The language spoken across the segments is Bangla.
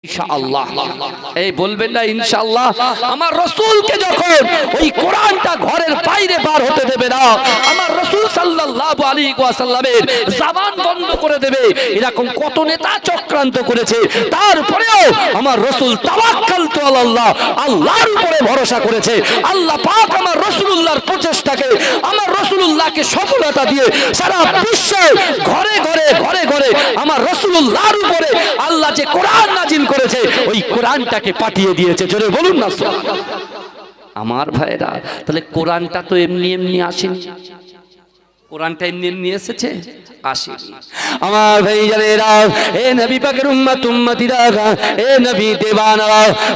ইনশাআল্লাহ এই বলবেন না ইনশাআল্লাহ আমার রাসূলকে যখন ওই কোরআনটা ঘরের বাইরে বার হতে দেবে না আমার রাসূল সাল্লাল্লাহু আলাইহি ওয়াসাল্লামের জবান বন্ধ করে দেবে এরকম কত নেতা চক্রান্ত করেছে তারপরেও আমার রাসূল তাওয়াক্কালতু আলাল্লাহ আল্লাহর উপরে ভরসা করেছে আল্লাহ পাক আমার রাসূলুল্লাহর প্রচেষ্টাকে আমার রাসূলুল্লাহকে সফলতা দিয়ে সারা বিশ্বে ঘরে ঘরে ঘরে ঘরে আমার রাসূলুল্লাহর উপরে আল্লাহ যে কোরআন নাজিল করেছে ওই কোরআনটাকে পাঠিয়ে দিয়েছে জোরে বলুন না আমার ভাইরা তাহলে কোরআনটা তো এমনি এমনি আসেনি কোরআনটা এমনি এমনি এসেছে আসেনি আমার ভাইজানেরা এ নবী পাকের উম্মত উম্মতিরা এ নবী দেওয়ানা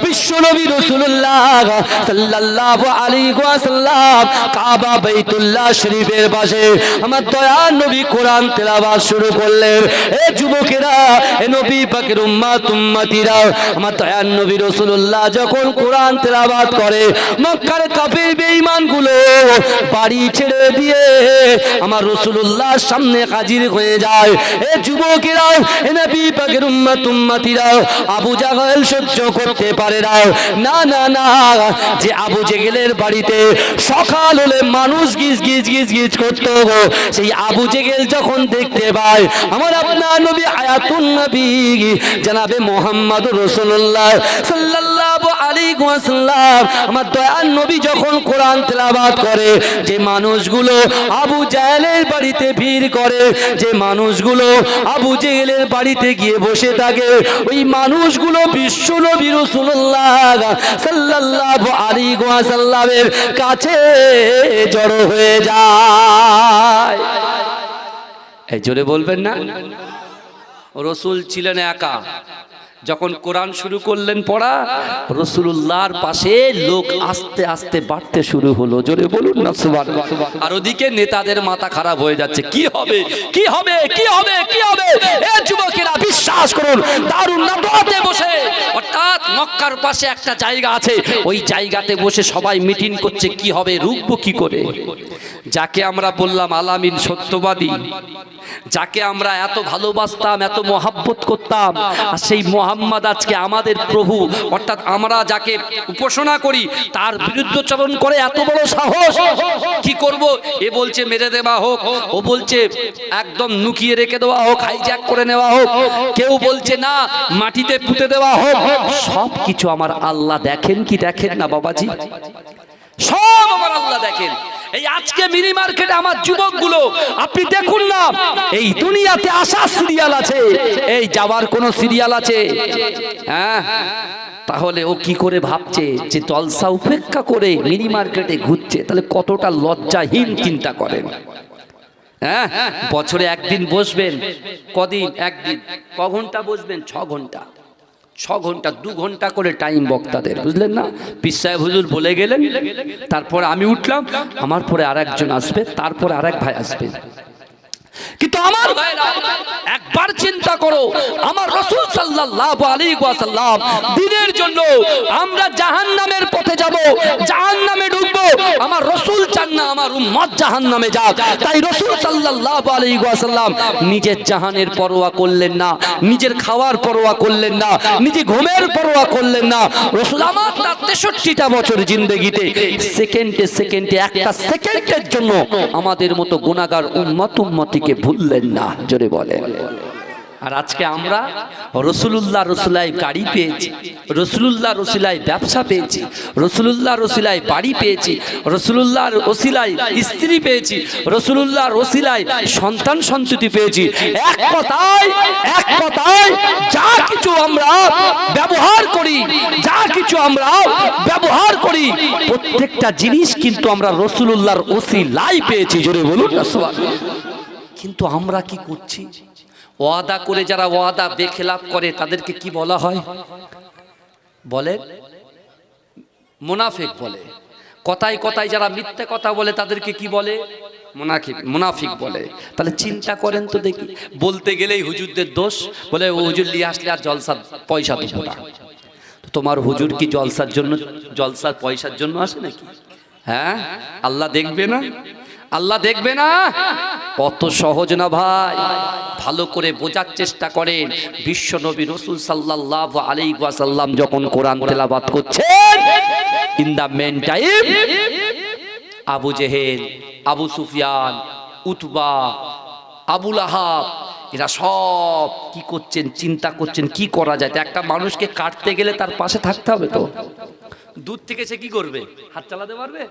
বিশ্ব নবী রাসূলুল্লাহ সাল্লাল্লাহু আলাইহি ওয়াসাল্লাম কাবা বাইতুল্লাহ শরীফের পাশে আমার দয়ার নবী কোরআন তেলাওয়াত শুরু করলেন এ যুবকেরা এ নবী পাকের উম্মত উম্মতিরা আমার দয়ার নবী রাসূলুল্লাহ যখন কোরআন তেলাওয়াত করে মক্কার কাফির বেঈমানগুলো বাড়ি ছেড়ে দিয়ে আমার রাসূলুল্লাহর সামনে হাজির হয়ে যায় এ যুবকেরা এ নবী পাকের উম্মত উম্মতিরা আবু জাহেল সহ্য করতে পারে না না না যে আবু জেহেলের বাড়িতে সকাল হলে মানুষ গিজ গিজ গিজ গিজ করত সেই আবু জেহেল যখন দেখতে পায় আমার আপনার নবী আয়াতুন নবী জনাবে মুহাম্মদুর রাসূলুল্লাহ সাল্লাল্লাহু আলাইহি ওয়াসাল্লাম আমার দয়ার নবী যখন কোরআন তেলাওয়াত করে যে মানুষগুলো আবু জাহেলের বাড়িতে ভিড় করে যে মানুষগুলো আবু জেহেলের বাড়িতে গিয়ে বসে থাকে ওই মানুষগুলো বিশ্ব নবী রাসূলুল্লাহ সাল্লাল্লাহু আলাইহি ওয়াসাল্লামের কাছে জড়ো হয়ে যায় এই জোরে বলবেন না রাসূল ছিলেন একা যখন কোরআন শুরু করলেন পড়া রাসূলুল্লাহর পাশে লোক আস্তে আস্তে বাড়তে শুরু হলো জোরে বলুন না সুবহানাল্লাহ আর ওদিকে নেতাদের মাথা খারাপ হয়ে যাচ্ছে কি হবে কি হবে কি হবে কি হবে এই যুবকেরা বিশ্বাস করুন দারুন নাদওয়াতে বসে অর্থাৎ মক্কার পাশে একটা জায়গা আছে ওই জায়গাতে বসে সবাই মিটিং করছে কি হবে রুখবো কি করে যাকে আমরা বললাম আলামিন সত্যবাদী যাকে আমরা এত ভালোবাসতাম এত মহব্বত করতাম আর সেই মুহাম্মদ আজকে আমাদের প্রভু অর্থাৎ আমরা যাকে উপাসনা করি তার বিরুদ্ধচারণ করে এত বড় সাহস কি করব এ বলছে মেরে দেওয়া হোক ও বলছে একদম নুকিয়ে রেখে দেওয়া হোক হাইজ্যাক করে নেওয়া হোক কেউ বলছে না মাটিতে পুঁতে দেওয়া হোক সব কিছু আমার আল্লাহ দেখেন কি দেখেন না বাবাজি সব আমার আল্লাহ দেখেন এই আজকে মিনি মার্কেটে আমার যুবকগুলো আপনি দেখুন না এই দুনিয়াতে আসার সিরিয়াল আছে এই যাওয়ার কোন সিরিয়াল আছে হ্যাঁ তাহলে ও কি করে ভাবছে যে জলসা উপেক্ষা করে মিনি মার্কেটে ঘুরছে তাহলে কতটা লজ্জাহীন চিন্তা করেন হ্যাঁ বছরে একদিন বসবেন কদিন একদিন ক ঘন্টা বসবেন 6 ঘন্টা 6 ঘন্টা 2 ঘন্টা করে টাইম বক্তাদের বুঝলেন না পীর সাহেব হুজুর বলে গেলেন তারপর আমি উঠলাম আমার পরে আরেকজন আসবে তারপর আরেক ভাই আসবে কিন্তু আমার ভাইরা একবার চিন্তা করো আমার রাসূল সাল্লাল্লাহু আলাইহি ওয়াসাল্লাম দ্বীনের জন্য আমরা জাহান্নামের পথে যাব জাহান্নামে ঢুকবো আমার রাসূল চান না আমার উম্মত জাহান্নামে যাক তাই রাসূল সাল্লাল্লাহু আলাইহি ওয়াসাল্লাম নিজের জাহানের পরোয়া করলেন না নিজের খাওয়ার পরোয়া করলেন না নিজে ঘুমের পরোয়া করলেন না রাসূল আমার 63টা বছর জিন্দেগিতে সেকেন্ডে সেকেন্ডে একটা সেকেন্ডের জন্য আমাদের মতো গুনাহগার উম্মতকে ভুললেন না জোরে বলেন আর আজকে আমরা রাসূলুল্লাহ রসুলাই গাড়ি পেয়েছি রাসূলুল্লাহ রসুলাই ব্যবসা পেয়েছি রাসূলুল্লাহ রসুলাই বাড়ি পেয়েছি রাসূলুল্লাহ রসুলাই স্ত্রী পেয়েছি রাসূলুল্লাহ রসুলাই সন্তান সন্ততি পেয়েছি এক কথায় যা কিছু আমরা ব্যবহার করি যা কিছু আমরা ব্যবহার করি প্রত্যেকটা জিনিস কিন্তু আমরা রাসূলুল্লাহর ওসিলাই পেয়েছি জোরে বলুন না সুবহানাল্লাহ কিন্তু আমরা কি করছি ওয়াদা করে যারা ওয়াদা বেখেলাফ করে তাদেরকে কি বলা হয় বলে মুনাফিক বলে কথায় কথায় যারা মিথ্যা কথা বলে তাদেরকে কি বলে মুনাফিক বলে তাহলে চিন্তা করেন তো দেখি বলতে গেলেই হুজুরদের দোষ বলে ও হুজুর নিয়ে আসলে আর জলসার পয়সা দেব না তোমার হুজুর কি জলসার পয়সার জন্য আসে নাকি হ্যাঁ আল্লাহ দেখবে না আল্লাহ দেখবে না? অত সহজ না ভাই, ভালো করে বোঝার চেষ্টা করেন। বিশ্ব নবী রাসূল সাল্লাল্লাহু আলাইহি ওয়াসাল্লাম যখন কোরআন তেলাওয়াত করছেন, in the meantime Abu Jahl, Abu Sufyan, Utba, Abu Lahab এরা সব কি করছেন, চিন্তা করছেন কি করা যায়। একটা মানুষকে কাটতে গেলে তার পাশে থাকতে হবে, তো দূর থেকে সে কি করবে, হাত চালাতে পারবে?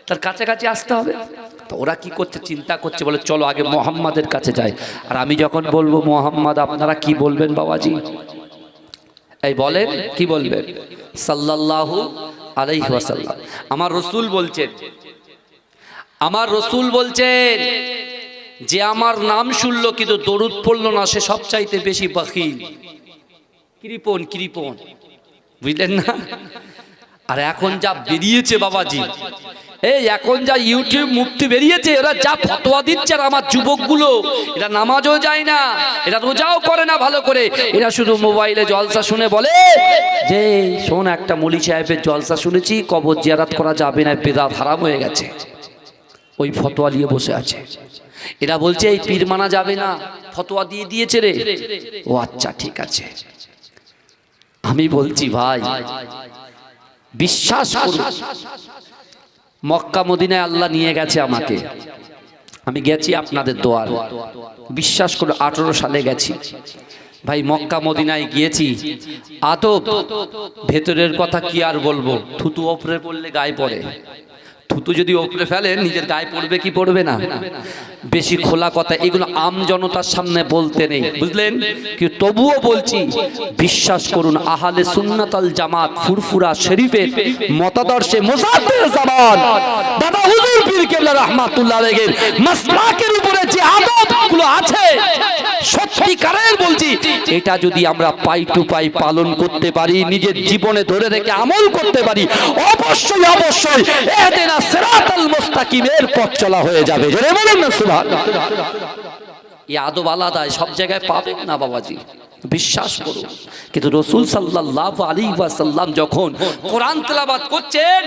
তার কাছাকাছি আসতে হবে। তো ওরা কি করছে, চিন্তা করছে, বলে চলো আগে মুহাম্মাদের কাছে যাই। আর আমি যখন বলবো মুহাম্মদ, আপনারা কি বলবেন বাবাজি? এই বলেন কি বলবেন? সাল্লাল্লাহু আলাইহি ওয়াসাল্লাম। আমার রাসূল বলছেন, আমার রাসূল বলছেন যে আমার নাম শুনলো কিন্তু দরুদ পড়লো না, সে সবচাইতে বেশি বখিল, কৃপণ, কৃপণ, বুঝলেন না? আর এখন যা বেরিয়েছে বাবাজি, এই এখন যা ইউটিউব মুক্তি বেরিয়েছে, এরা যা ফতোয়া দিচ্ছে, আর আমার যুবকগুলো এরা নামাজও যায় না, এরা রোজাও করে না ভালো করে, এরা শুধু মোবাইলে জলসা শুনে বলে যে শোন একটা মৌলী সাহেবের জলসা শুনেছি, কবর জিয়ারত করা যাবে না, বেদাত হারাম হয়ে গেছে, ওই ফতোয়া নিয়ে বসে আছে। এরা বলছে এই পীর মানা যাবে না, ফতোয়া দিয়ে দিয়েছে রে। ও আচ্ছা ঠিক আছে। আমি বলছি ভাই বিশ্বাস করুন, মক্কা মদিনায় আল্লাহ নিয়ে গেছে আমাকে, আমি গেছি আপনাদের দোয়ার, বিশ্বাস করে 18 সালে গেছি ভাই, মক্কা মদিনায় গিয়েছি। আদব ভেতরের কথা কি আর বলবো, থুতু ওপরে পড়লে গায়ে পড়ে, থুতু যদি ওপরে ফেলেন নিজের গায়ে পড়বে কি পড়বে না? বেশি খোলা কথা এগুলো আম জনতার সামনে বলতে নেই, বুঝলেন কি? তবুও বলছি বিশ্বাস করুন, আহলে সুন্নাত আল জামাত ফুরফুরা শরীফের মতাদর্শে মুজাদ্দিদ জামান দাদা হুজুর পীর কেবলা রাহমাতুল্লাহ আলাইহির মাসলাকের উপরে যে আদবগুলো আছে, সত্যিকারের বলছি, এটা যদি আমরা পাই টু পাই পালন করতে পারি, নিজের জীবনে ধরে রেখে আমল করতে পারি, অবশ্যই অবশ্যই এহদিনা সিরাতাল মুস্তাকিমের পথ চলা হয়ে যাবে। জোরে বলেন না সুবহানাল্লাহ। এই আদব আলাদা, সব জায়গায় পাবেন না বাবাজি, বিশ্বাস করুন। কিন্তু রাসূল সাল্লাল্লাহু আলাইহি ওয়াসাল্লাম যখন কোরআন তেলাওয়াত করছেন,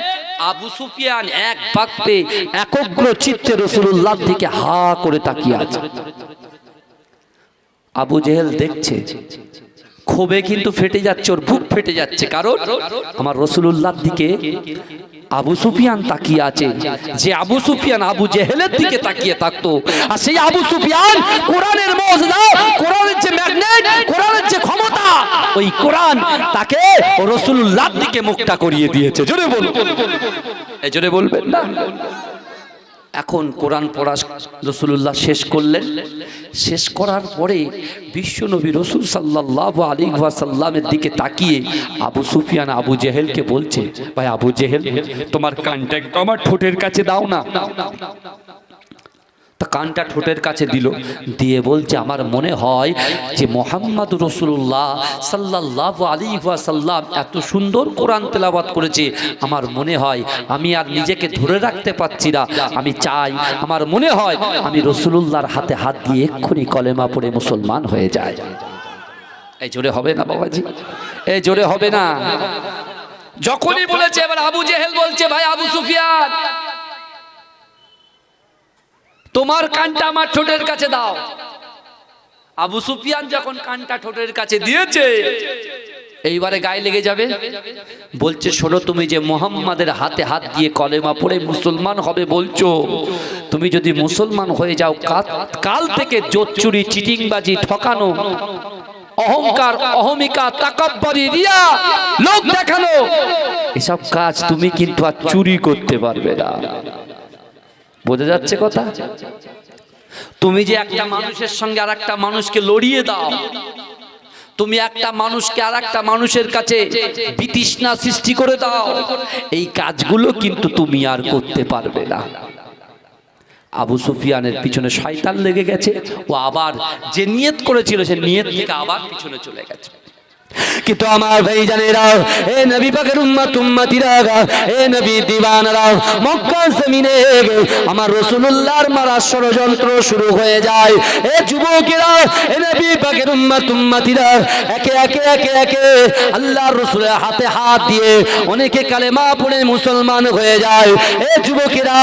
আবু সুফিয়ান এক বাক্যে একগ্র চিত্তে রাসূলুল্লাহর দিকে হা করে তাকিয়ে আছে। আবু জেহেল দেখছে, ক্ষোভে কিন্তু ফেটে যাচ্ছে, ওর বুক ফেটে যাচ্ছে, কারণ আমার রাসূলুল্লাহর দিকে আবু সুফিয়ান তাকিয়ে আছে। যে আবু সুফিয়ান আবু জেহেলের দিকে তাকিয়ে থাকতো, আর সেই আবু সুফিয়ান কোরআনের মুজিজা, কোরআনের যে ম্যাগনেট, কোরআনের যে ক্ষমতা, ওই কোরআন তাকে রাসূলুল্লাহর দিকে মুখটা করিয়ে দিয়েছে। জোরে বলুন, এই জোরে বলবেন না? এখন কোরআন পড়া রাসূলুল্লাহ শেষ করলেন। শেষ করার পরে বিশ্বনবী রাসূল সাল্লাল্লাহু আলাইহি ওয়াসাল্লামের দিকে তাকিয়ে আবু সুফিয়ান আবু জেহেলকে বলছে, ভাই আবু জেহেল, তোমার কানটা একটু আমার ঠোঁটের কাছে দাও না। তা কানটা ঠোঁটের কাছে দিল, দিয়ে বলছে আমার মনে হয় যে মুহাম্মদ রাসূলুল্লাহ সাল্লাল্লাহু আলাইহি ওয়াসাল্লাম এত সুন্দর কোরআন তেলাওয়াত করেছে, আমার মনে হয় আমি আর নিজেকে ধরে রাখতে পারছি না, আমি চাই, আমার মনে হয় আমি রাসূলুল্লাহর হাতে হাত দিয়ে এক্ষুনি কলেমা পড়ে মুসলমান হয়ে যায়। এই জোরে হবে না বাবাজি, এই জোরে হবে না? যখনই বলেছে, এবার আবু জেহেল বলছে, ভাই আবু সুফিয়ান, তোমার কানটা আমার ঠোঁটের কাছে দাও। আবু সুফিয়ান যখন কানটা ঠোঁটের কাছে দিয়েছে, এইবারে গায়ে লেগে যাবে, বলছে শোনো, তুমি যে মুহাম্মাদের হাতে হাত দিয়ে কলেমা পড়ে মুসলমান হবে বলছো, তুমি যদি মুসলমান হয়ে যাও, কাল থেকে জোর চুরি, চিটিংবাজি, ঠকানো, অহংকার, অহমিকা, তাকাব্বুরি, রিয়া, লোক দেখানো, এসব কাজ তুমি কিন্তু আর চুরি করতে পারবে না। বোঝা যাচ্ছে কথা? তুমি যে একটা মানুষের সঙ্গে আর একটা মানুষকে লড়িয়ে দাও, তুমি একটা মানুষকে আর একটা মানুষের কাছে বিতৃষ্ণা সৃষ্টি করে দাও, এই কাজগুলো কিন্তু তুমি আর করতে পারবে না। আবু সুফিয়ানের পিছনে শয়তান লেগে গেছে, ও আবার যে নিয়ত করেছিল সে নিয়ত থেকে আবার পিছনে চলে গেছে। কিন্তু আমার ভাইজানেরা, এ নবী পাকের উম্মত উম্মতিরা, এ নবী দিওয়ানারা, মক্কা জমিনে আমার রাসূলুল্লাহর মারার ষড়যন্ত্র শুরু হয়ে যায়। এ যুবকেরা, এ নবী পাকের উম্মত উম্মতিরা, একে একে একে একে আল্লাহর রাসূলের হাতে হাত দিয়ে অনেকে কালেমা পড়ে মুসলমান হয়ে যায়। এ যুবকেরা,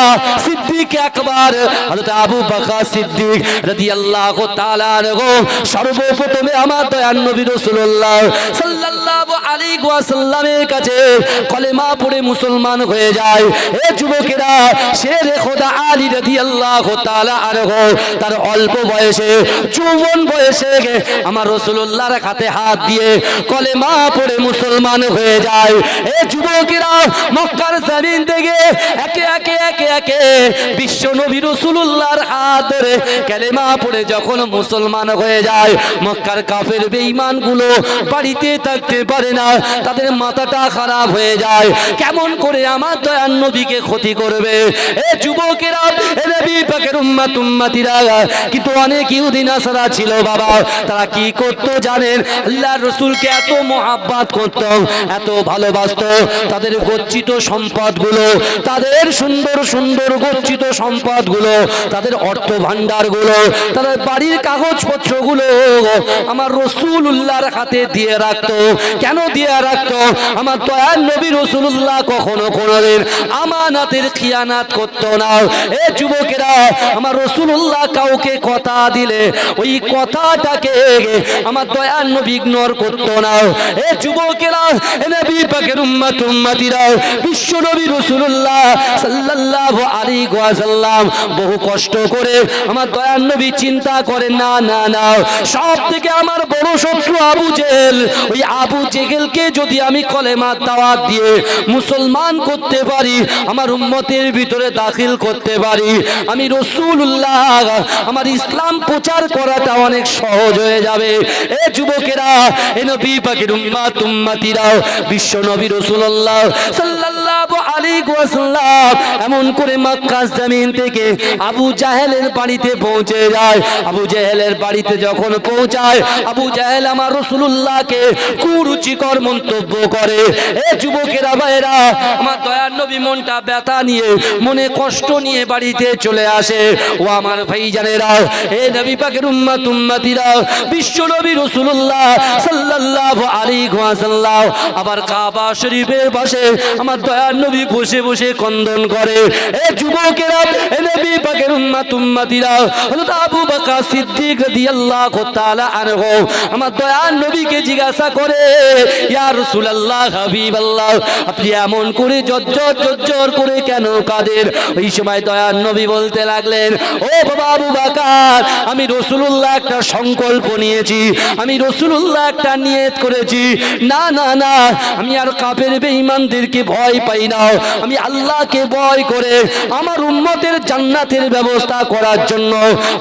সিদ্দিক আকবর হযরত আবু বকর সিদ্দিক রাদিয়াল্লাহু তাআলা আনহু সর্বপ্রথমে আমার দয়ার নবী রাসূলুল্লাহ সাল্লাল্লাহু আলাইহি ওয়াসাল্লামের কাছে কলেমা পড়ে মুসলমান হয়ে যায়। এ যুবকেরা, শেরে খোদা আলী রাদিয়াল্লাহু তাআলা আনহু তার অল্প বয়সে, যৌবন বয়সে আমার রাসূলুল্লাহর হাতে হাত দিয়ে কলেমা পড়ে মুসলমান হয়ে যায়। এ যুবকেরা, মক্কার জমিন থেকে একে একে একে একে বিশ্ব নবী রাসূলুল্লাহর হাত ধরে কলেমা পড়ে যখন মুসলমান হয়ে যায়, মক্কার কাফের বেঈমানগুলো বাড়িতে থাকতে পারে না, তাদের মাথাটা খারাপ হয়ে যায়, কেমন করে আমার দয়ার নবীকে ক্ষতি করবে। এ যুবকেরা, এ নবী পাকের উম্মত উম্মতিরা, কিন্তু অনেক ইহুদি নাসারা ছিল বাবা, তারা কি করতো জানেন? আল্লাহর রাসূলকে এত মহব্বত করত, এত ভালোবাসতো, তাদের গচ্ছিত সম্পদগুলো, তাদের সুন্দর সুন্দর গচ্ছিত সম্পদগুলো, তাদের অর্থ ভান্ডারগুলো, তাদের বাড়ির কাগজপত্রগুলো আমার রাসূলুল্লাহর হাতে দিয়ে রাখতো। কেন দিয়ে রাখতো? আমার দয়ার নবী রাসূলুল্লাহ কখনো কোনোদিন আমানাতের খিয়ানাত করতো না। এ যুবকেরা, আমার রাসূলুল্লাহ কাউকে কথা দিলে ওই কথাটাকে আমার দয়ার নবী ইগনোর করতো না। এ যুবকেরা, এ নবী পাকের উম্মত উম্মতিরা, বিশ্ব নবী রাসূলুল্লাহ সাল্লাল্লাহু আলাইহি ওয়াসাল্লাম বহু কষ্ট করে আমার দয়ার নবী চিন্তা করে, না না না, সব থেকে আমার বড় শত্রু আবু জেহেল, ওই আবু জেহেলকে যদি আমি কলেমার দাওয়াত দিয়ে মুসলমান করতে পারি, আমার উম্মতের ভিতরে দাখিল করতে পারি, আমি রাসূলুল্লাহ আমার ইসলাম প্রচার করাটা অনেক সহজ হয়ে যাবে। এ যুবকেরা, এ নবী পাকের উম্মত উম্মতিরা, বিশ্ব নবী রাসূলুল্লাহ সাল্লাল্লাহু আলাইহি ওয়াসাল্লাম এমন করে মক্কা জমিন থেকে আবু জাহেলের বাড়িতে পৌঁছে যায়। আবু জাহেলের বাড়িতে যখন পৌঁছায়, আবু জাহেল আমার রাসূলুল্লাহকে কুরুচিকর মন্তব্য করে। এ যুবকেরা ভাইরা, আমার দয়ার নবী মনটা ব্যথা নিয়ে, মনে কষ্ট নিয়ে বাড়িতে চলে আসে। ও আমার ভাইজানেরা, এ নবী পাকের উম্মত উম্মতিরা, বিশ্ব নবী রাসূলুল্লাহ সাল্লাল্লাহু আলাইহি ওয়াসাল্লাম আবার কাবা শরীফের পাশে আমার দয়ার নবী বসে বসে ক্রন্দন করে। এ যুবকেরা, এ নবী পাকের উম্মত উম্মতিরা, হযরত আবু বকর সিদ্দিক রাদিয়াল্লাহু তাআলা আনহু আমার দয়ার নবীকে জিজ্ঞাসা করে, ইয়া রাসূলুল্লাহ, হাবিবাল্লাহ, আপনি এমন করে জজ্জর করে কেন কাঁদেন? ওই সময় দয়ার নবী বলতে লাগলেন, ও বাবা আবু বকর, আমি রাসূলুল্লাহ একটা সংকল্প নিয়েছি, আমি রাসূলুল্লাহ একটা নিয়ত করেছি, না না না, আমি আর কাফের বেঈমানদেরকে ভয় পাই না, আমি আল্লাহকে ভয় করে আমার উম্মতের জান্নাতের ব্যবস্থা করার জন্য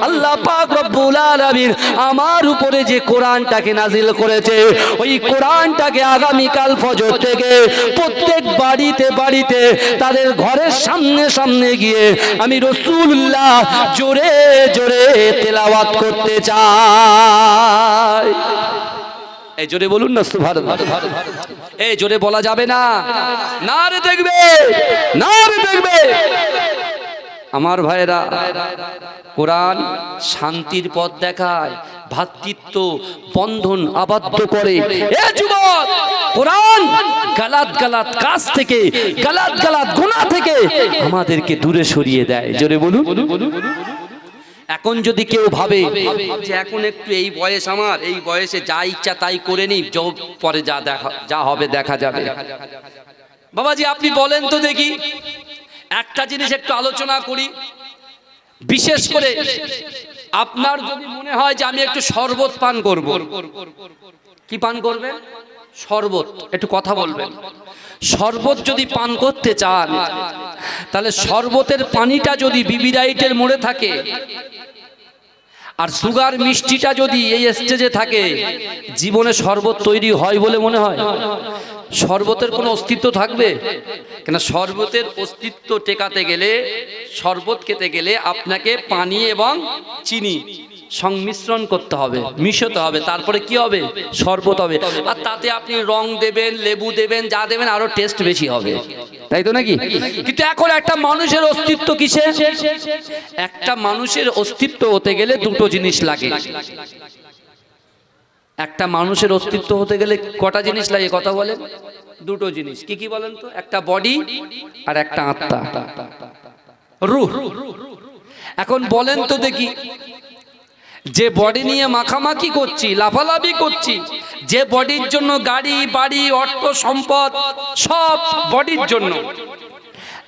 আল্লাহ পাক রব্বুল আলামিন আমার উপরে যে কোরআনটাকে নাজিল করেছে, ওই কোরআনটাকে আগামীকাল ফজর থেকে প্রত্যেক বাড়িতে বাড়িতে তাদের ঘরের সামনে সামনে গিয়ে আমি রাসূলুল্লাহ জোরে জোরে তেলাওয়াত করতে চাই। এই জোরে বলুন না সুবহানাল্লাহ। এই জোরে বলা যাবে না, নারে দেখবে, নারে দেখবে। আমার ভাইরা, কোরআন শান্তির পথ দেখায়, ভ্রাতৃত্ব বন্ধন আবদ্ধ করে। এ যুবক, কোরআন গালাত গালাত কাজ থেকে, গালাত গালাত গুনাহ থেকে আমাদেরকে দূরে সরিয়ে দেয়। জোরে বলুন। এখন যদি কেউ ভাবে যে এখন একটু এই বয়স, আমার এই বয়সে যা ইচ্ছা তাই করে নি, পরে যা হবে দেখা যাবে। বাবাজি, আপনি বলেন তো দেখি, একটা জিনিস একটু আলোচনা করি। বিশেষ করে আপনার যদি মনে হয় যে আমি একটু শরবত পান করব, কি পান করবেন? শরবত। একটু কথা বলবেন। শরবত যদি পান করতে চান, তাহলে শরবতের পানিটা যদি বিবিরাইটের মোড়ে থাকে আর সুগার মিষ্টিটা যদি এই স্টেজে থাকে, জীবনে শরবত তৈরি হয় বলে মনে হয়? শরবতের কোনো অস্তিত্ব থাকবে? কেন, শরবতের অস্তিত্ব টেকাতে গেলে, শরবত খেতে গেলে আপনাকে পানি এবং চিনি সংমিশ্রণ করতে হবে, মিশাতে হবে, তারপরে কি হবে? শরবত হবে। আর তাতে আপনি রং দেবেন, লেবু দেবেন, যা দেবেন আরো টেস্ট বেশি হবে, তাই তো নাকি? কিন্তু এখন একটা মানুষের অস্তিত্ব কিসে? একটা মানুষের অস্তিত্ব হতে গেলে দুটো জিনিস লাগে। একটা মানুষের অস্তিত্ব হতে গেলে কটা জিনিস লাগে কথা বলেন? দুটো জিনিস। কি কি বলেন তো? একটা বডি আর একটা আত্মা, রূহ। এখন বলেন তো দেখি, যে বডি নিয়ে মাখামাখি করছি, লাফালাফি করছি, যে বডির জন্য গাড়ি বাড়ি অর্থ সম্পদ সব বডির জন্য,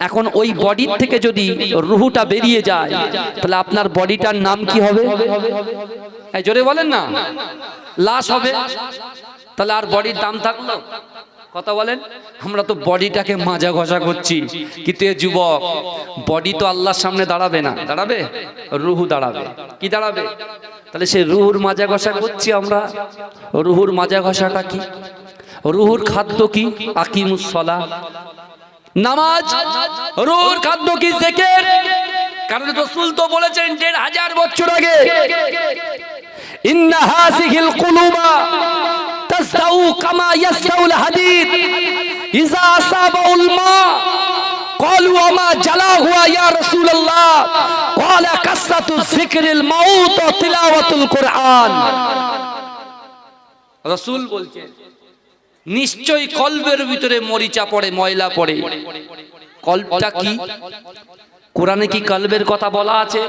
এখন ওই বডির থেকে যদি রুহটা বেরিয়ে যায় তাহলে আপনার বডিটার নাম কি হবে? এই জোরে বলেন না। লাশ হবে। তাহলে আর বডির দাম থাকলো? কথা বলেন। আমরা তো বডিটাকে মাজা ঘষা করছি, কিন্তু এ যুবক, বডি তো আল্লাহর সামনে দাঁড়াবে না, দাঁড়াবে? রুহু দাঁড়াবে। কি দাঁড়াবে? তাহলে সে রুহুর মাজা ঘষা করছি আমরা। রুহুর মাজা ঘষাটা কি? রুহুর খাদ্য কি? আকিমুস সালাহ, নামাজ। রুহুর খাদ্য কি? জিকির। কারণ রাসূল তো বলেছেন ১৫০০ বছর আগে, ইন্না হাযিহিল কুলুবা তাসদাউ কামা ইয়াসদাউল হাদিদ ইযা আসাবাউল মা। ক্বালু আমা জালাহু ইয়া রাসূলুল্লাহ? ক্বালা কাসরাতু যিকরিল মাউত ওয়া তিলাওয়াতুল কুরআন। রাসূল বলছেন নিশ্চয়ই কলবের ভিতরে মরিচা পড়ে, ময়লা পড়ে। কলবটা কি? কোরআনে কি কলবের কথা বলা আছে?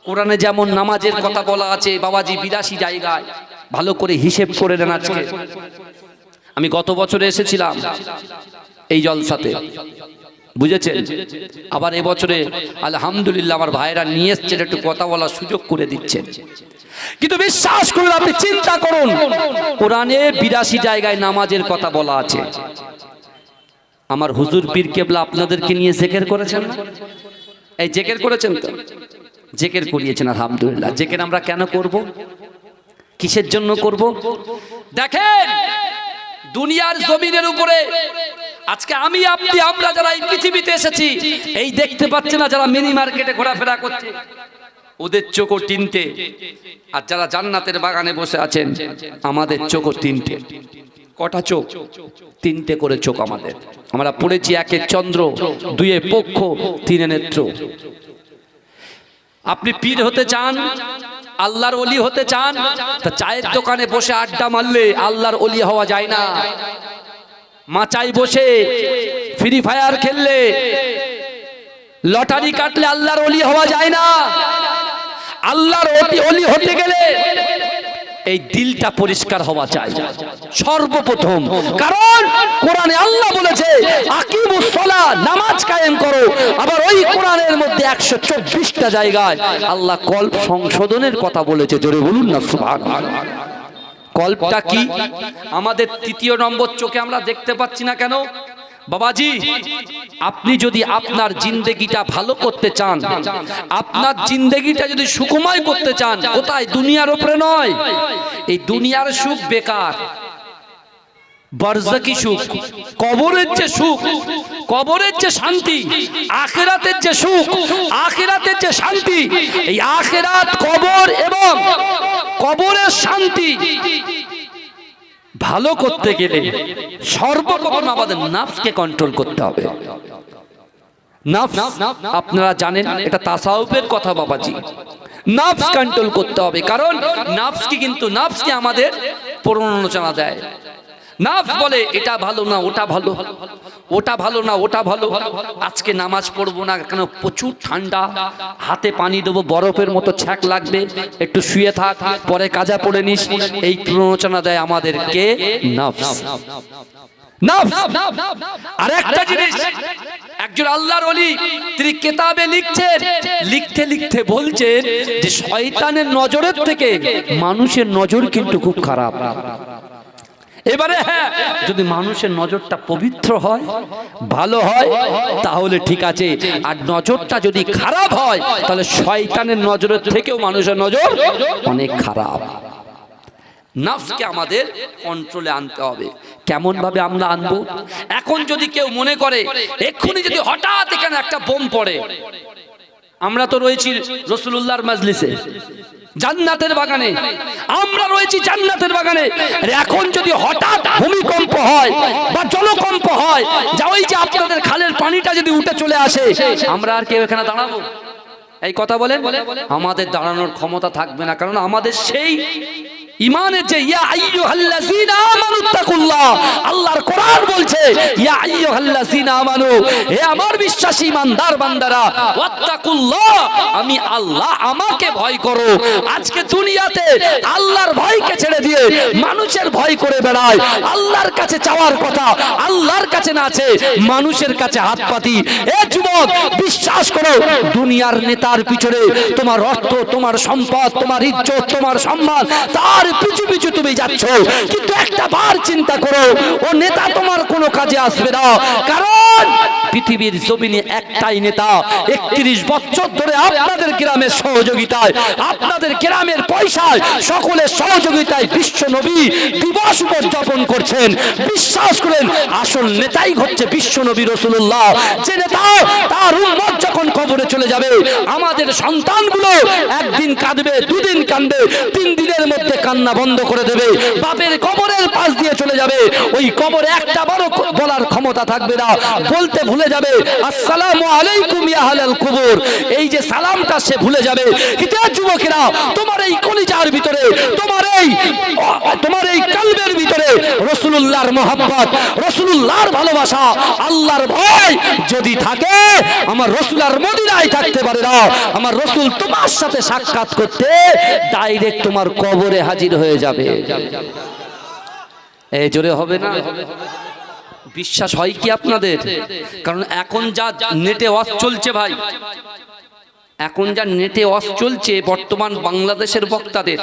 কোরআনে যেমন নামাজের কথা বলা আছে বাবাজি ৮২ জায়গায়, ভালো করে হিসেব করে নেন। আজকে আমি গত বছরে এসেছিলাম এই জলসাতে, বুঝেছেন? আবার এবছরে আলহামদুলিল্লাহ আমার ভাইরা নিয়ে এসছেন, একটু কথা বলার সুযোগ করে দিচ্ছেন। কিন্তু বিশ্বাস করুন, আপনি চিন্তা করুন, কোরআনে ৮২ জায়গায় নামাজের কথা বলা আছে। আমার হুজুর পীর কেবলা আপনাদেরকে নিয়ে জিকির করেছেন না? এই জিকির করেছেন তো? জিকির করিয়েছেন আলহামদুলিল্লাহ। জিকির আমরা কেন করব? কিসের জন্য করব? দেখেন, দুনিয়ার জমিনের উপরে আজকে আমি আপনি আমরা যারা এই পৃথিবীতে এসেছি, এই দেখতে পাচ্ছে না যারা মিনি মার্কেটে ঘোরাফেরা করছে, ওদের চোখও তিনটে। আর যারা জান্নাতের বাগানে বসে আছেন, আমাদের চোখও তিনটে। কটা চোখ? তিনটে করে চোখ আমাদের। আমরা পড়েছি, একে চন্দ্র, দুয়ে পক্ষ, তিনে নেত্র। আপনি পীর হতে চান, আল্লাহর ওলি হতে চান, তা চায়ের দোকানে বসে আড্ডা মারলে আল্লাহর ওলি হওয়া যায় না। মাচায় বসে ফ্রি ফায়ার খেললে, লটারি কাটলে আল্লাহর ওলি হওয়া যায় না। আল্লাহর ওলি হতে গেলে এই দিলটা পরিষ্কার হওয়া চাই সর্বপ্রথম। কারণ কোরআনে আল্লাহ বলেছে আকিমুস সালাহ, নামাজ কায়েম করো। আবার ওই কোরআনের মধ্যে ১২৪টা জায়গায় আল্লাহ কল্প সংশোধনের কথা বলেছে। জোরে বলুন না সুবহানাল্লাহ। কল্পটা কি? আমাদের তৃতীয় নম্বর চোখে আমরা দেখতে পাচ্ছি না কেন? বাবাজি, আপনি যদি আপনার জিন্দেগিটা ভালো করতে চান, আপনার জিন্দেগিটা যদি সুখময় করতে চান, কোথায়? দুনিয়ার উপরে নয়। এই দুনিয়ার সুখ বেকার। বারজাকি সুখ, কবরের যে সুখ, কবরের যে শান্তি, আখিরাতের যে সুখ, আখিরাতের যে শান্তি, এই আখিরাত, কবর এবং কবরের শান্তি ভালো করতে গেলে সর্বপ্রথম আমাদের নাফসকে কন্ট্রোল করতে হবে। নাফস আপনারা জানেন, এটা তাসাউফের কথা বাবাজি। নাফস কন্ট্রোল করতে হবে, কারণ নাফসকে কিন্তু নাফসকে আমাদের প্ররোচনা দেয়। নাফস বলে এটা ভালো না ওটা ভালো, ওটা ভালো না ওটা ভালো। আজকে নামাজ পড়বো না কেন? প্রচুর ঠান্ডা, হাতে পানি দেবো, বরফের মতো ছ্যাঁক লাগবে, একটু শুয়ে থাক, পরে কাজা পড়ে নিস। এই প্ররোচনা দেয় আমাদেরকে নাফস। আর একটা জিনিস, একজন আল্লাহর ওলি তিনি কিতাবে লিখছেন, লিখতে লিখতে বলছেন যে শয়তানের নজরের থেকে মানুষের নজর কিন্তু খুব খারাপ। এবারে হ্যাঁ, যদি মানুষের নজরটা পবিত্র হয়, ভালো হয়, তাহলে ঠিক আছে। আর নজরটা যদি খারাপ হয়, তাহলে শয়তানের নজরের থেকেও মানুষের নজর অনেক খারাপ। নাফসকে আমাদের কন্ট্রোলে আনতে হবে। কেমন ভাবে আমরা আনবো? এখন যদি কেউ মনে করে এক্ষুনি যদি হঠাৎ এখানে একটা বোম পড়ে, আমরা তো রয়েছি রাসূলুল্লাহর মাজলিসে, জান্নাতের বাগানে, আমরা রয়েছি জান্নাতের বাগানে। এখন যদি হঠাৎ ভূমিকম্প হয় বা জলকম্প হয়, যা ওই যে আপনাদের খালের পানিটা যদি উঠে চলে আসে, আমরা আর কেউ এখানে দাঁড়াবো? এই কথা বলেন, আমাদের দাঁড়ানোর ক্ষমতা থাকবে না। কারণ আমাদের সেই ইমানের যে ইয়া আইয়ুহাল্লাযীনা আমানু তাকুল্লাহ, আল্লাহর কোরআন বলছে ইয়া আইয়ুহাল্লাযীনা আমানু, হে আমার বিশ্বাসী ইমানদার বান্দারা, ওয়াত্তাকুল্লাহ, আমি আল্লাহ, আমাকে ভয় করো। আজকে দুনিয়াতে আল্লাহর ভয়কে ছেড়ে দিয়ে মানুষের ভয় করে বেড়ায়। আল্লাহর কাছে চাওয়ার কথা আল্লাহর কাছে না আছে, মানুষের কাছে হাত পাতি। এ যুবক, বিশ্বাস করো, দুনিয়ার নেতার পিছনে তোমার অর্থ, তোমার সম্পদ, তোমার ইজ্জত, তোমার সম্মান, তার পিছু পিছু তুমি যাচ্ছ, কিন্তু একটা বার চিন্তা করো, ও নেতা তোমার কোনো কাজে আসবে না। কারণ পৃথিবীর জমিনে একটাই নেতা, 31 বছর ধরে আপনাদের গ্রামের সহযোগিতায়, আপনাদের গ্রামের পয়সায়, সকলের সহযোগিতায় বিশ্ব নবী দিবস উদযাপন করছেন। বিশ্বাস করেন, আসল নেতাই হচ্ছে বিশ্ব নবী রাসূলুল্লাহ। যে নেতা, তার উম্মত যখন কবরে চলে যাবে, আমাদের সন্তানগুলো একদিন কাঁদবে, দুদিন কাঁদবে, 3 দিনের মধ্যে কান্না বন্ধ করে দেবে, বাপের কবরের পাশ দিয়ে চলে যাবে। ওই কবরে একটা বড় বলার ক্ষমতা থাকবে না, বলতে ভুলে যাবে আসসালামু আলাইকুম ইয়া আহলাল কুবুর। এই যে সালামটা সে ভুলে যাবে। কিন্তু যুবকেরা, তোমার এই কলিজার ভিতরে, তোমার এই কলবের ভিতরে রাসূলুল্লাহর মহব্বত, রাসূলুল্লাহর ভালোবাসা, আল্লাহর ভয় যদি থাকে, আমার রাসূল আর মদিনায় থাকতে পারে না। আমার রাসূল তোমার সাথে সাক্ষাৎ করতে ডাইরেক্ট তোমার কবরে হাজির হয়ে যাবে। এই জোরে হবে না? বিশ্বাস হয় কি আপনাদের? কারণ এখন যা নেটে ওয়াজ চলছে ভাই, এখন যা নেটে ওয়াজ চলছে বর্তমান বাংলাদেশের বক্তাদের,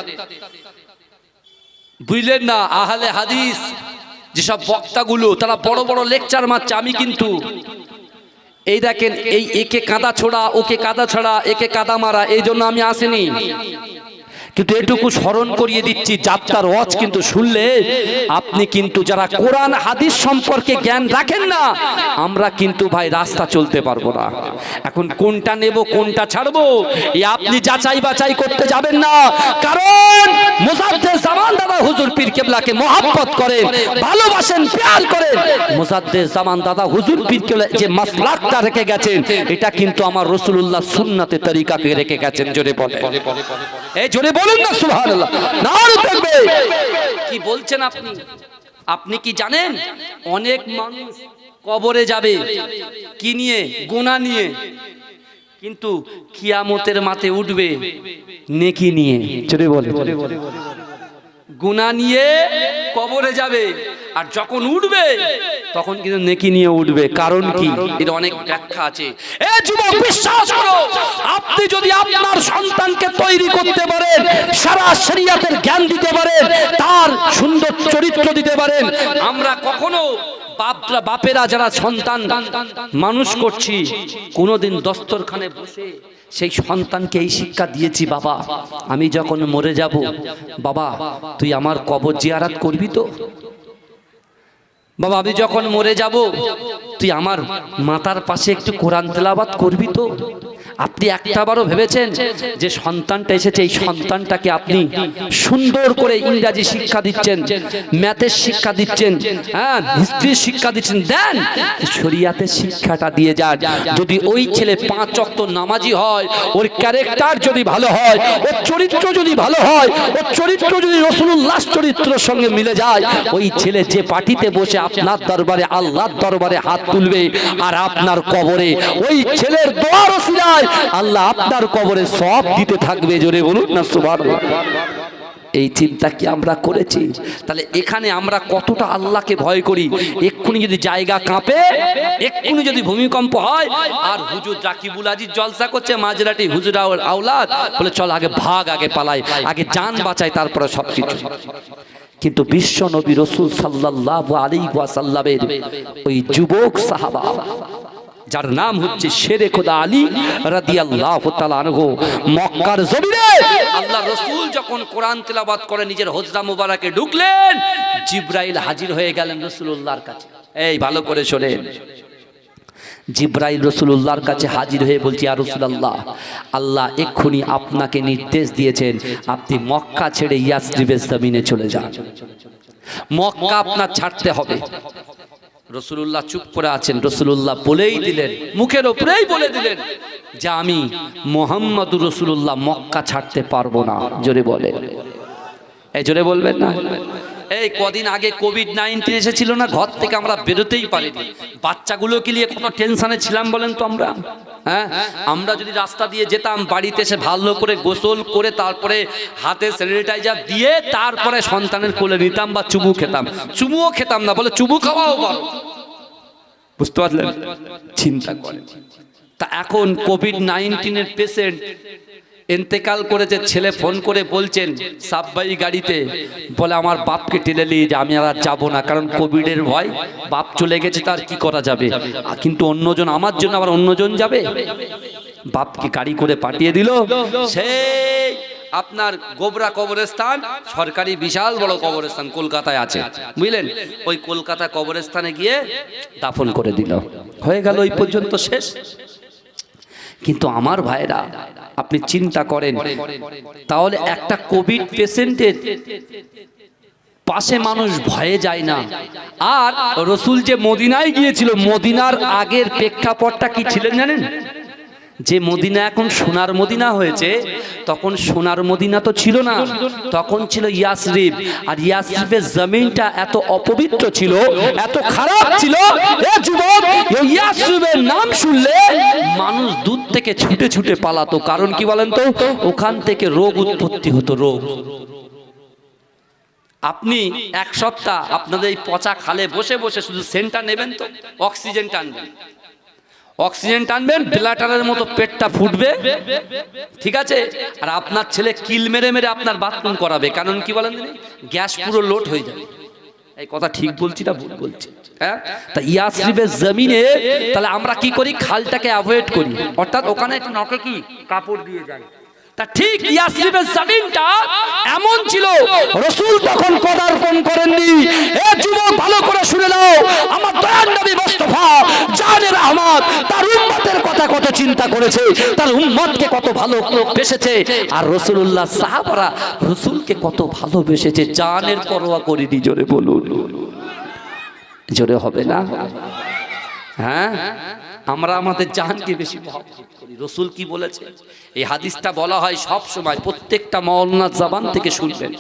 বুঝলেন না? আহলে হাদিস যেসব বক্তাগুলো, তারা বড় বড় লেকচার মারছে। আমি কিন্তু এই দেখেন, এই একে কাদা ছোড়া, ওকে কাদা ছড়া, একে কাদা মারা, এই জন্য আমি আসিনি। কিন্তু এটুকু স্মরণ করিয়ে দিচ্ছি, যাত্রার ওয়াজ কিন্তু শুনলে আপনি কিন্তু যারা কোরআন হাদিস সম্পর্কে জ্ঞান রাখেন না, আমরা কিন্তু ভাই রাস্তা চলতে পারবো না। এখন কোনটা নেব, কোনটা ছাড়বো, এই আপনি যাচাই বাছাই করতে যাবেন না। কারণ মুজাদ্দেদ জামান দাদা হুজুর পীর কেবলাকে মহব্বত করেন, ভালোবাসেন, প্যার করেন। মুজাদ্দেদ জামান দাদা হুজুর পীর কেবলা যে মাসলাকটা রেখে গেছেন, এটা কিন্তু আমার রাসূলুল্লাহ সুন্নতে তরিকাকে রেখে গেছেন। জোরে বলে, এই জোরে বলুন না সুবহানাল্লাহ, নারে তাকবীর। কি বলছেন আপনি? আপনি কি জানেন অনেক মানুষ কবরে যাবে কি নিয়ে? গুনাহ নিয়ে। কিন্তু কিয়ামতের মাঠে উঠবে নেকি নিয়ে। জোরে বলে, গুনাহ নিয়ে কবরে যাবে, আর যখন উঠবে তখন কিন্তু নেকি নিয়ে উঠবে। কারণ কি? এর অনেক ব্যাখ্যা আছে। এ যুবক, বিশ্বাস করো, আপনি যদি আপনার সন্তানকে তৈরি করতে পারেন, সারা শরীয়তের জ্ঞান দিতে পারেন, তার সুন্দর চরিত্র দিতে পারেন। আমরা কখনো বাপেরা যারা সন্তান মানুষ করছি, কোনোদিন দস্তরখানে বসে সেই সন্তানকে এই শিক্ষা দিয়েছি, বাবা আমি যখন মরে যাব, বাবা তুই আমার কবর জিয়ারত করবি তো? বাবা আমি যখন মরে যাব, তুই আমার মাথার পাশে একটু কোরআন তেলাওয়াত করবি তো? আপনি একটাবারও ভেবেছেন যে সন্তানটা এসেছে, এই সন্তানটাকে আপনি সুন্দর করে ইংরেজি শিক্ষা দিচ্ছেন, ম্যাথের শিক্ষা দিচ্ছেন, হ্যাঁ হিস্ট্রির শিক্ষা দিচ্ছেন, দেন শরিয়াতের শিক্ষাটা দিয়ে যান। যদি ওই ছেলে 5 ওয়াক্ত নামাজি হয়, ওর ক্যারেক্টার যদি ভালো হয়, ওর চরিত্র যদি ভালো হয়, ওর চরিত্র যদি রাসূলুল্লাহর চরিত্রের সঙ্গে মিলে যায়, ওই ছেলে যে পার্টিতে বসে আপনার দরবারে, আল্লাহর দরবারে হাত তুলবে, আর আপনার কবরে ওই ছেলের দোয়ার ওসিলায় আল্লাহ আপনার কবরে সওয়াব দিতে থাকবে। জোরে বলুন না সুবহানাল্লাহ। এই চিন্তা কি আমরা করেছি? তাহলে এখানে আমরা কতটা আল্লাহকে ভয় করি। এক্ষুনি যদি জায়গা কাঁপে, এক্ষুনি যদি ভূমিকম্প হয়, আর হুজুর রাকিবুল আজিজ জলসা করছে, মাঝরাটি হুজুর আওলাদ বলে চল আগে ভাগ, আগে পালাই, আগে জান বাঁচাই, তারপরে সবকিছু। কিন্তু বিশ্ব নবী রাসূল সাল্লাল্লাহু আলাইহি ওয়াসাল্লামের ওই যুবক সাহাবা, যার নাম হচ্ছে শেরে খোদা আলী রাদিয়াল্লাহু তাআলা আনহু, মক্কার জমিনে আল্লাহর রাসূল যখন কোরআন তেলাওয়াত করে নিজের হুজরা মুবারাকে ঢুকলেন, জিবরাইল হাজির হয়ে গেলেন রাসূলুল্লাহর কাছে। এই ভালো করে শোনেন, জিব্রাইল রাসূলুল্লাহর কাছে হাজির হয়ে বলছে, ইয়া রাসূলুল্লাহ, আল্লাহ এক্ষুনি আপনাকে নির্দেশ দিয়েছেন আপনি মক্কা ছেড়ে ইয়াসরিবের জমিনে চলে যান, মক্কা আপনার ছাড়তে হবে। রাসূলুল্লাহ চুপ করে আছেন। রাসূলুল্লাহ বলেই দিলেন, মুখের উপরেই বলে দিলেন যে আমি মুহাম্মদুর রাসূলুল্লাহ মক্কা ছাড়তে পারবো না। জোরে বলে, এই জোরে বলবেন না। এই কদিন আগে কোভিড-19 এসেছিল না, ঘর থেকে আমরা বেরোতেই পারিনি। বাচ্চাগুলোকে নিয়ে কত টেনশনে ছিলাম বলেন তো আমরা। হ্যাঁ, আমরা যদি রাস্তা দিয়ে যেতাম, বাড়িতে এসে ভালো করে গোসল করে তারপরে হাতে স্যানিটাইজার দিয়ে তারপরে সন্তানের কোলে নিতাম বা চুমু খেতাম। চুমুও খেতাম না, বলে চুমু খাওয়াও বলো, বুঝতে পারলেন? চিন্তা করেন। তা এখন কোভিড-19 এর পেশেন্ট ইন্তেকাল করেছে, ছেলে ফোন করে বলছেন সাববাই গাড়িতে, বলে আমার বাপকে টেনে নিয়ে যে আমি আর যাবো না, কারণ কোভিডের ভয়, বাপ চলে গেছে, তার কি করা যাবে। কিন্তু অন্যজন, আমার জন্য আবার অন্যজন যাবে। বাপকে গাড়ি করে পাঠিয়ে দিল সেই আপনার গোবরা কবরস্থান, সরকারি বিশাল বড় কবরস্থান কলকাতায় আছে, বুঝলেন? ওই কলকাতা কবরস্থানে গিয়ে দাফন করে দিল, হয়ে গেল ওই পর্যন্ত শেষ। কিন্তু আমার ভাইরা, আপনি চিন্তা করেন, তাহলে একটা কোভিড পেশেন্টের পাশে মানুষ ভয়ে যায় না। আর রসুল যে মদিনায় গিয়েছিল, মদিনার আগের প্রেক্ষাপটটা কি ছিলেন জানেন? যে মদিনা এখন সোনার মদিনা হয়েছে, তখন সোনার মদিনা তো ছিল না, তখন ছিল ইয়াসরিব। আর ইয়াসরিবের জমিনটা এত অপবিত্র ছিল, এত খারাপ ছিল, এই যুবক, এই ইয়াসরিবের নাম শুনলে মানুষ দূর থেকে ছুটে ছুটে পালাতো। কারণ কি বলেন তো? ওখান থেকে রোগ উৎপত্তি হতো, রোগ। আপনি এক সপ্তাহ আপনাদের এই পচা খালে বসে বসে শুধু সেন্টার নেবেন, তো অক্সিজেন টানবেন, অক্সিজেন টানবেন, ব্লাটারের মতো পেটটা ফুটবে, ঠিক আছে? আর আপনার ছেলে কিল মেরে মেরে আপনার বাথরুম করাবে। কারণ কি বলেন? গ্যাস পুরো লোড হয়ে যাবে। এই কথা ঠিক বলছি না ভুল বলছি? হ্যাঁ, তা ইয়াসরিবের জমিনে তাহলে আমরা কি করি? খালটাকে অ্যাভয়েড করি, অর্থাৎ ওখানে একটু নখে কি কাপড় দিয়ে যাই। তা ঠিক ইয়াসরিবের জমিনটা এমন ছিল, রাসূল তখন পদার্পণ করেননি। এ যুবক, ভালো করে শুনে নাও, আমার দয়ার নবী মুস্তাফা জানে রহমত তার উম্মতের কথা কত চিন্তা করেছে, তার উম্মতকে কত ভালোবেসেছে। আর রাসূলুল্লাহ সাহাবারা রাসূলকে কত ভালোবেসেছে, জানের পরোয়া করেনি। জোরে বলুন, জোরে হবে না? হ্যাঁ, আমরা আমাদের জানকে বেশি মহব্বত করি। রাসূল কি বলেছে? এই হাদিসটা বলা হয় সব সময়, প্রত্যেকটা মাওলানার জবান থেকে শুনবেন,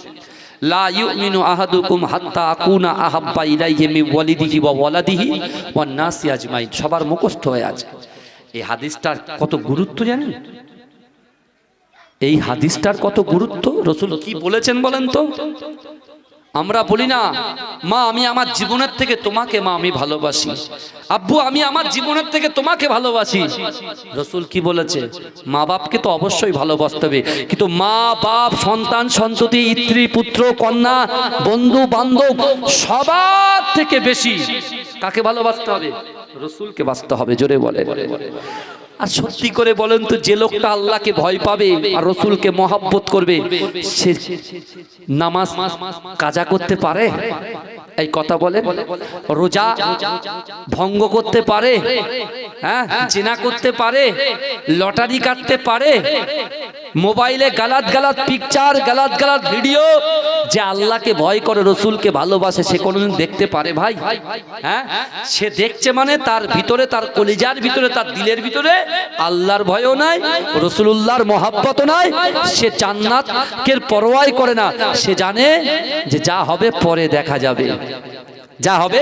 লা ইউমিনু আহাদুকুম হাত্তা আকুনা আহাব্বা ইলাইহি মিন ওয়ালিদিহি ওয়া ওয়ালাদিহি ওয়ান নাসি আজমাইন। সবার মুখস্থ হয়ে আছে। এই হাদিসটার কত গুরুত্ব জানেন? এই হাদিসটার কত গুরুত্ব, রাসূল কি বলেছেন বলেন তো? আমরা বলি না, মা আমি আমার জীবনের থেকে তোমাকে, মা আমি ভালোবাসি, আব্বু আমি আমার জীবনের থেকে তোমাকে ভালোবাসি। রাসূল কি বলেছে? মা বাপকে তো অবশ্যই ভালোবাসতে হবে, কিন্তু মা বাপ, সন্তান সন্ততি, স্ত্রী পুত্র কন্যা, বন্ধু বান্ধব, সবার থেকে বেশি কাকে ভালোবাসতে হবে? রাসূলকে বাসতে হবে। জোরে বলে। আর সত্যি করে বলেন তো, যে লোকটা আল্লাহকে ভয় পাবে আর রাসূলকে মহব্বত করবে, সে নামাজ কাজা করতে পারে? এই কথা বলে। রোজা ভঙ্গ করতে পারে? হ্যাঁ, জিনা করতে পারে? লটারি কাটতে পারে? মোবাইলে গালাত গালাত পিকচার, গালাত গালাত ভিডিও, যে আল্লাহকে ভয় করে রাসূলকে ভালোবাসে, সে কোনোদিন দেখতে পারে ভাই? হ্যাঁ, সে দেখছে মানে তার ভিতরে, তার কলিজার ভিতরে, তার দিলের ভিতরে আল্লাহর ভয়ও নাই, রাসূলুল্লাহর মহব্বতও নাই। সে জান্নাতের পরোয়াই করে না। সে জানে যে যা হবে পরে দেখা যাবে, যা হবে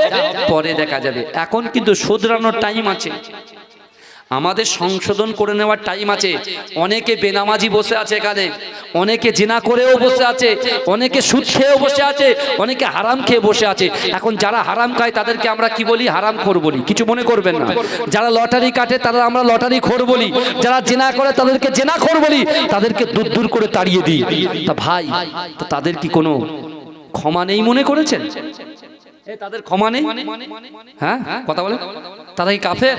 পরে দেখা যাবে। এখন কিন্তু শুধরানোর টাইম আছে, আমাদের সংশোধন করে নেওয়ার টাইম আছে। অনেকে বেনামাজি বসে আছে এখানে, অনেকে জিনা করেও বসে আছে, অনেকে সুদ খেয়েও বসে আছে, অনেকে হারাম খেয়ে বসে আছে। এখন যারা হারাম খায় তাদেরকে আমরা কি বলি? হারামখোর বলি। কিছু মনে করবেন না। যারা লটারি কাটে তারা আমরা লটারি খোর বলি, যারা জিনা করে তাদেরকে জিনাখোর বলি, তাদেরকে দূর দূর করে তাড়িয়ে দিই। তা ভাই, তো তাদের কি কোনো ক্ষমা নেই মনে করেছেন? তাদের ক্ষমা নেই? হ্যাঁ কথা বলেন, তারা কি কাফের?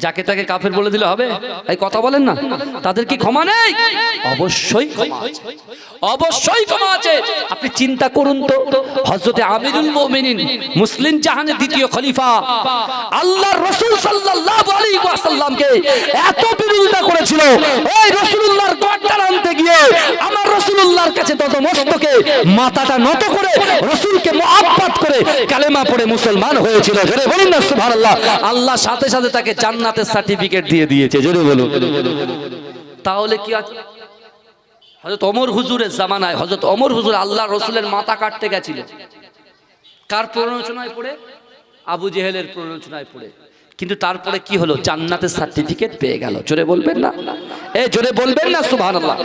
যাকে তাকে কাফের বলে দিলে হবে? এই কথা বলেন না, তাদের কি ক্ষমা নেই? অবশ্যই ক্ষমা আছে, অবশ্যই ক্ষমা আছে। আপনি চিন্তা করুন তো, হযরতে আমিরুল মুমিনিন মুসলিম জাহানের দ্বিতীয় খলিফা আল্লাহর রাসূল সাল্লাল্লাহু আলাইহি ওয়াসাল্লামকে এত বিরোধিতা করেছিল, ওই রাসূলুল্লাহর গড়টা আনতে গিয়ে আমার রাসূলুল্লাহর কাছে তত মস্তকে মাথাটা নত করে রাসূলকে মুআব্বাত করে কালেমা পড়ে মুসলমান হয়েছিল। জোরে বলুন না সুবহানাল্লাহ। আল্লাহ সাথে সাথে তাকে জান্নাতের সার্টিফিকেট দিয়ে দিয়েছে। জোরে বলুন। তাহলে কি আছে? হযরত ওমর হুজুরের জামানায় হযরত ওমর হুজুর আল্লাহর রাসূলের মাথা কাটতে গেছিল, কার প্ররোচনায় পড়ে? আবু জেহেলের প্ররোচনায় পড়ে। কিন্তু তারপরে কি হলো? জান্নাতের সার্টিফিকেট পেয়ে গেল। জোরে বলবেন না? এই জোরে বলবেন না সুবহানাল্লাহ।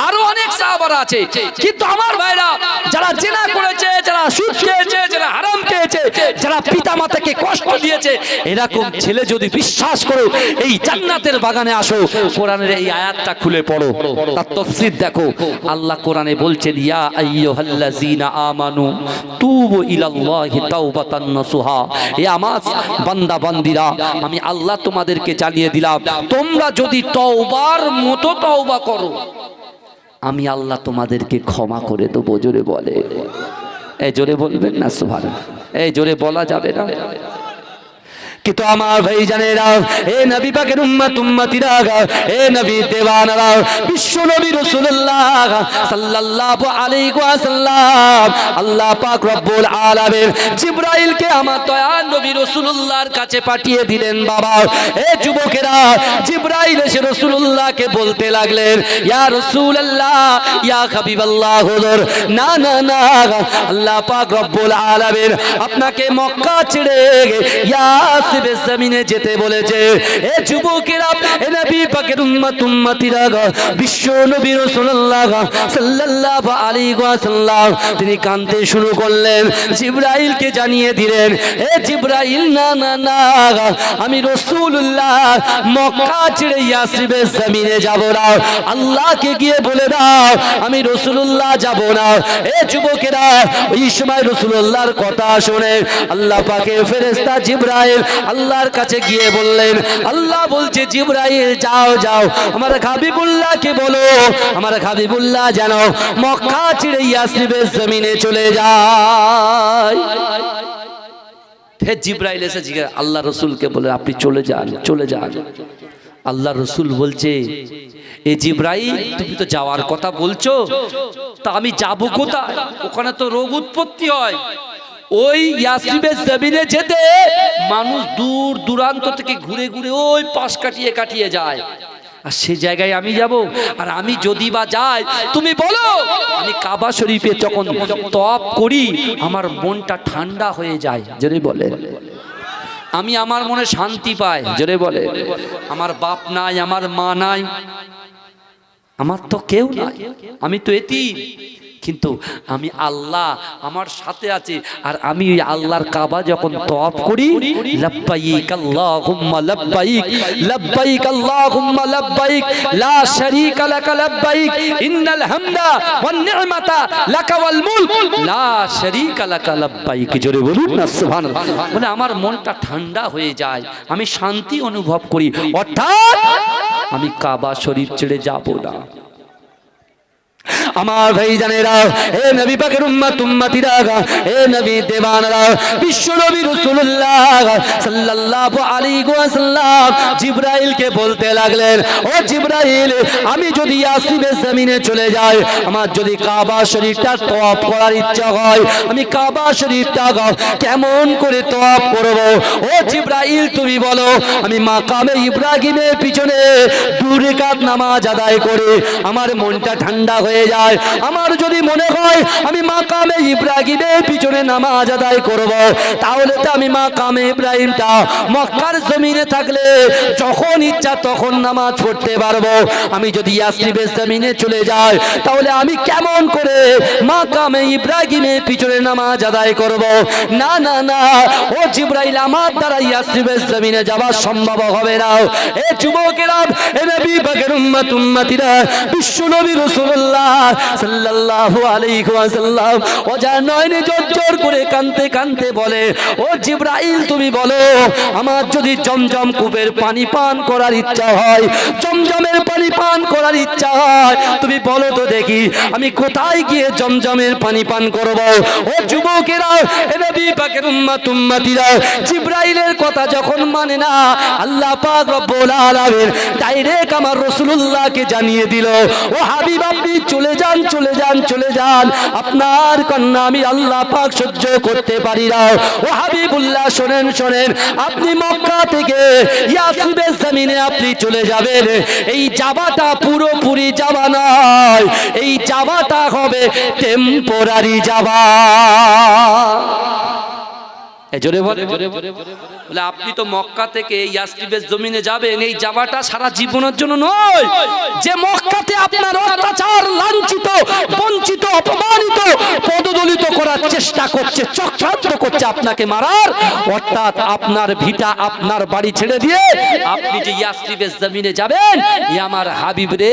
আরো অনেক সাহাবারা আছে, কিন্তু আমার ভাইরা যারা জিনা করেছে, যারা সুদ খেয়েছে, যারা হারাম খেয়েছে, যারা পিতামাতাকে কষ্ট দিয়েছে, এরকম ছেলে যদি বিশ্বাস করো এই জান্নাতের বাগানে আসো, কোরআনের এই আয়াতটা খুলে পড়ো, তার তাফসীর দেখো। আল্লাহ কোরআনে বলছেন, ইয়া আইয়ুহাল্লাযীনা আমানু তুবু ইলাল্লাহি তাওবাতান নাসুহা। এ আমার বান্দা বান্দিরা, আমি আল্লাহ তোমাদেরকে জানিয়ে দিলাম, তোমরা যদি তওবার মতো তওবা করো, আমি আল্লাহ তোমাদেরকে ক্ষমা করে দেবো। জোরে বলে, এই জোরে বলবেন না সুবহানাল্লাহ। এই জোরে বলা যাবে না। কিন্তু আমার ভাই জানেরা, এ নবী পাকের উম্মত উম্মতিরা, এ নবী দেওয়ানারা, বিশ্ব নবী রাসূলুল্লাহ সাল্লাল্লাহু আলাইহি ওয়াসাল্লাম আল্লাহ পাক রব্বুল আলামিন জিবরাইলকে আমার দয়ার নবী রাসূলুল্লাহর কাছে পাঠিয়ে দিলেন। বাবা, এ যুবকেরা, জিবরাইল এসে রাসূলুল্লাহকে বলতে লাগলেন, ইয়া রাসূলুল্লাহ, ইয়া হাবিবাল্লাহ, হুজুর, না না না, আল্লাহ পাক রব্বুল আলামিন আপনাকে মক্কা ছেড়ে ইয়াসরিব জমিনে যেতে বলেছে। এ যুবকেরা, এ নবী পাকের উম্মত উম্মতিরা, বিশ্ব নবী রাসূলুল্লাহ সাল্লাল্লাহু আলাইহি ওয়াসাল্লাম তিনি কাঁদতে শুরু করলেন, জিবরাইলকে জানিয়ে দিলেন, এ জিবরাইল, না না না, আমি রাসূলুল্লাহ মক্কা ছেড়ে ইয়াসরিবের জমিনে যাব না। আল্লাহকে গিয়ে বলে দাও আমি রাসূলুল্লাহ যাব না। এ যুবকেরা, ওই সময় রাসূলুল্লাহর কথা শুনে আল্লাহ পাকের ফেরেশতা জিবরাইল আল্লাহর কাছে গিয়ে বললেন, আল্লাহ বলছে, জিবরাইল যাও যাও, আমার হাবিবুল্লাহকে বলো, আমার হাবিবুল্লাহ যেন মক্কা ছেড়ে ইয়াসরিবের জমিনে চলে যায়। ফের জিবরাইল এসে জিজ্ঞাসা আল্লাহ রাসূলকে বলে, আপনি চলে যান, চলে যান। আল্লাহ রাসূল বলছে, এ জিবরাইল, তুমি তো যাওয়ার কথা বলছো, তা আমি যাব কোথায়? ওখানে তো রোগ উৎপত্তি হয়। ওই ইয়াসরিবের জমিনে যেতে মানুষ দূর দূরান্ত থেকে ঘুরে ঘুরে ওই পাশ কাটিয়ে কাটিয়ে যায়, আর সে জায়গায় আমি যাব? আর আমি যদি বা যাই, তুমি বলো, আমি কাবা শরীফে যখন তওয়াফ করি আমার মনটা ঠান্ডা হয়ে যায়। জোরে বলে, আমি আমার মনে শান্তি পাই। জোরে বলে, আমার বাপ নাই, আমার মা নাই, আমার তো কেউ নাই, আমি তো এতিম, কিন্তু আমি আল্লাহ আমার সাথে আছে। আর আমি আল্লাহর কাবা যখন তওয়াফ করি, লাব্বাইক আল্লাহুম্মা লাব্বাইক, লাব্বাইক আল্লাহুম্মা লাব্বাইক, লা শারীকা লাকা লাব্বাইক, ইন্নাল হামদা ওয়ান নি'মাতা লাকা ওয়াল মুলক, লা শারীকা লাকা লাব্বাইক। জোরে বলুন না সুবহানাল্লাহ। বলে আমার মনটা ঠান্ডা হয়ে যায়, আমি শান্তি অনুভব করি, অর্থাৎ আমি কাবা শরীফ ছেড়ে যাব না। আমার ভাই জানেরা, এ নবী পাকের উম্মত উম্মতিরা, এ নবী দেওয়ানরা, বিশ্ব নবী রাসূলুল্লাহ সাল্লাল্লাহু আলাইহি ওয়াসাল্লাম জিবরাইলকে বলতে লাগলেন, ও জিবরাইল, আমি যদি ইয়াসরিবের জমিনে চলে যাই, আমার যদি কাবা শরীফটা তওয়াফ করার ইচ্ছা হয়, আমি কাবা শরীফটা কেমন করে তওয়াফ করব? ও জিবরাইল, তুমি বলো, আমি মাকামে ইব্রাহিমের পিছনে 2 রাকাত নামাজ আদায় করে আমার মনটা ঠান্ডা হয়ে যায়। আমার যদি মনে হয় আমি মাকামে ইব্রাহিমের পিছনে নামাজ আদায় করব, তাহলে তো আমি মাকামে ইব্রাহিমটা মক্কার জমিনে থাকলে যখন ইচ্ছা তখন নামাজ পড়তে পারবো। আমি যদি ইয়াসরিবের জমিনে চলে যাই, তাহলে আমি কেমন করে মাকামে ইব্রাহিমের পিছনে নামাজ আদায় করব? না না না, ও জিবরাইল, আমার দ্বারা ইয়াসরিবের জমিনে যাওয়া সম্ভব হবে না। এ যুবকেরা, এ নবী পাকের উম্মত উম্মতিরা, বিশ্ব নবী রাসূলুল্লাহ সাল্লাল্লাহু আলাইহি ওয়াসাল্লাম ওজার নয়নে জোর করে কাঁদতে কাঁদতে বলে, ও জিবরাইল তুমি বলো আমার যদি জমজম কূপের পানি পান করার ইচ্ছা হয়, জমজমের পানি পান করার ইচ্ছা হয়, তুমি বলো তো দেখি আমি কোথায় গিয়ে জমজমের পানি পান করব? ও যুবকেরা, এ নবী পাকের উম্মতিরা জিবরাইলের কথা যখন মানে না, আল্লাহ পাক রব্বুল আলামিন ডাইরেক্ট আমার রাসূলুল্লাহকে জানিয়ে দিল, ও হাবিব আপনি চলে যান চলে যান চলে যান, আপনার কন্যা আমি আল্লাহ পাক সহ্য করতে পারি না। ও হাবিবুল্লাহ শোনেন শোনেন, আপনি মক্কা থেকে ইয়াসরিবের জমিনে আপনি চলে যাবেন, এই যাওয়াটা পুরোপুরি যাওয়া নয়, এই যাওয়াটা হবে টেম্পোরারি যাওয়া। জোরে বলে, বলে আপনি তো মক্কা থেকে ইয়াসরিবের জমিনে যাবেন, এই যাওয়াটা সারা জীবনের জন্য নয়। যে মক্কাতে আপনার অত্যাচার, লাঞ্ছিত, বঞ্চিত, অপমানিত, পদদলিত করার চেষ্টা করছে, চক্রান্ত করছে আপনাকে মারার, অর্থাৎ আপনার ভিটা আপনার বাড়ি ছেড়ে দিয়ে আপনি যে ইয়াসরিবের জমিনে যাবেন, আমার হাবিব রে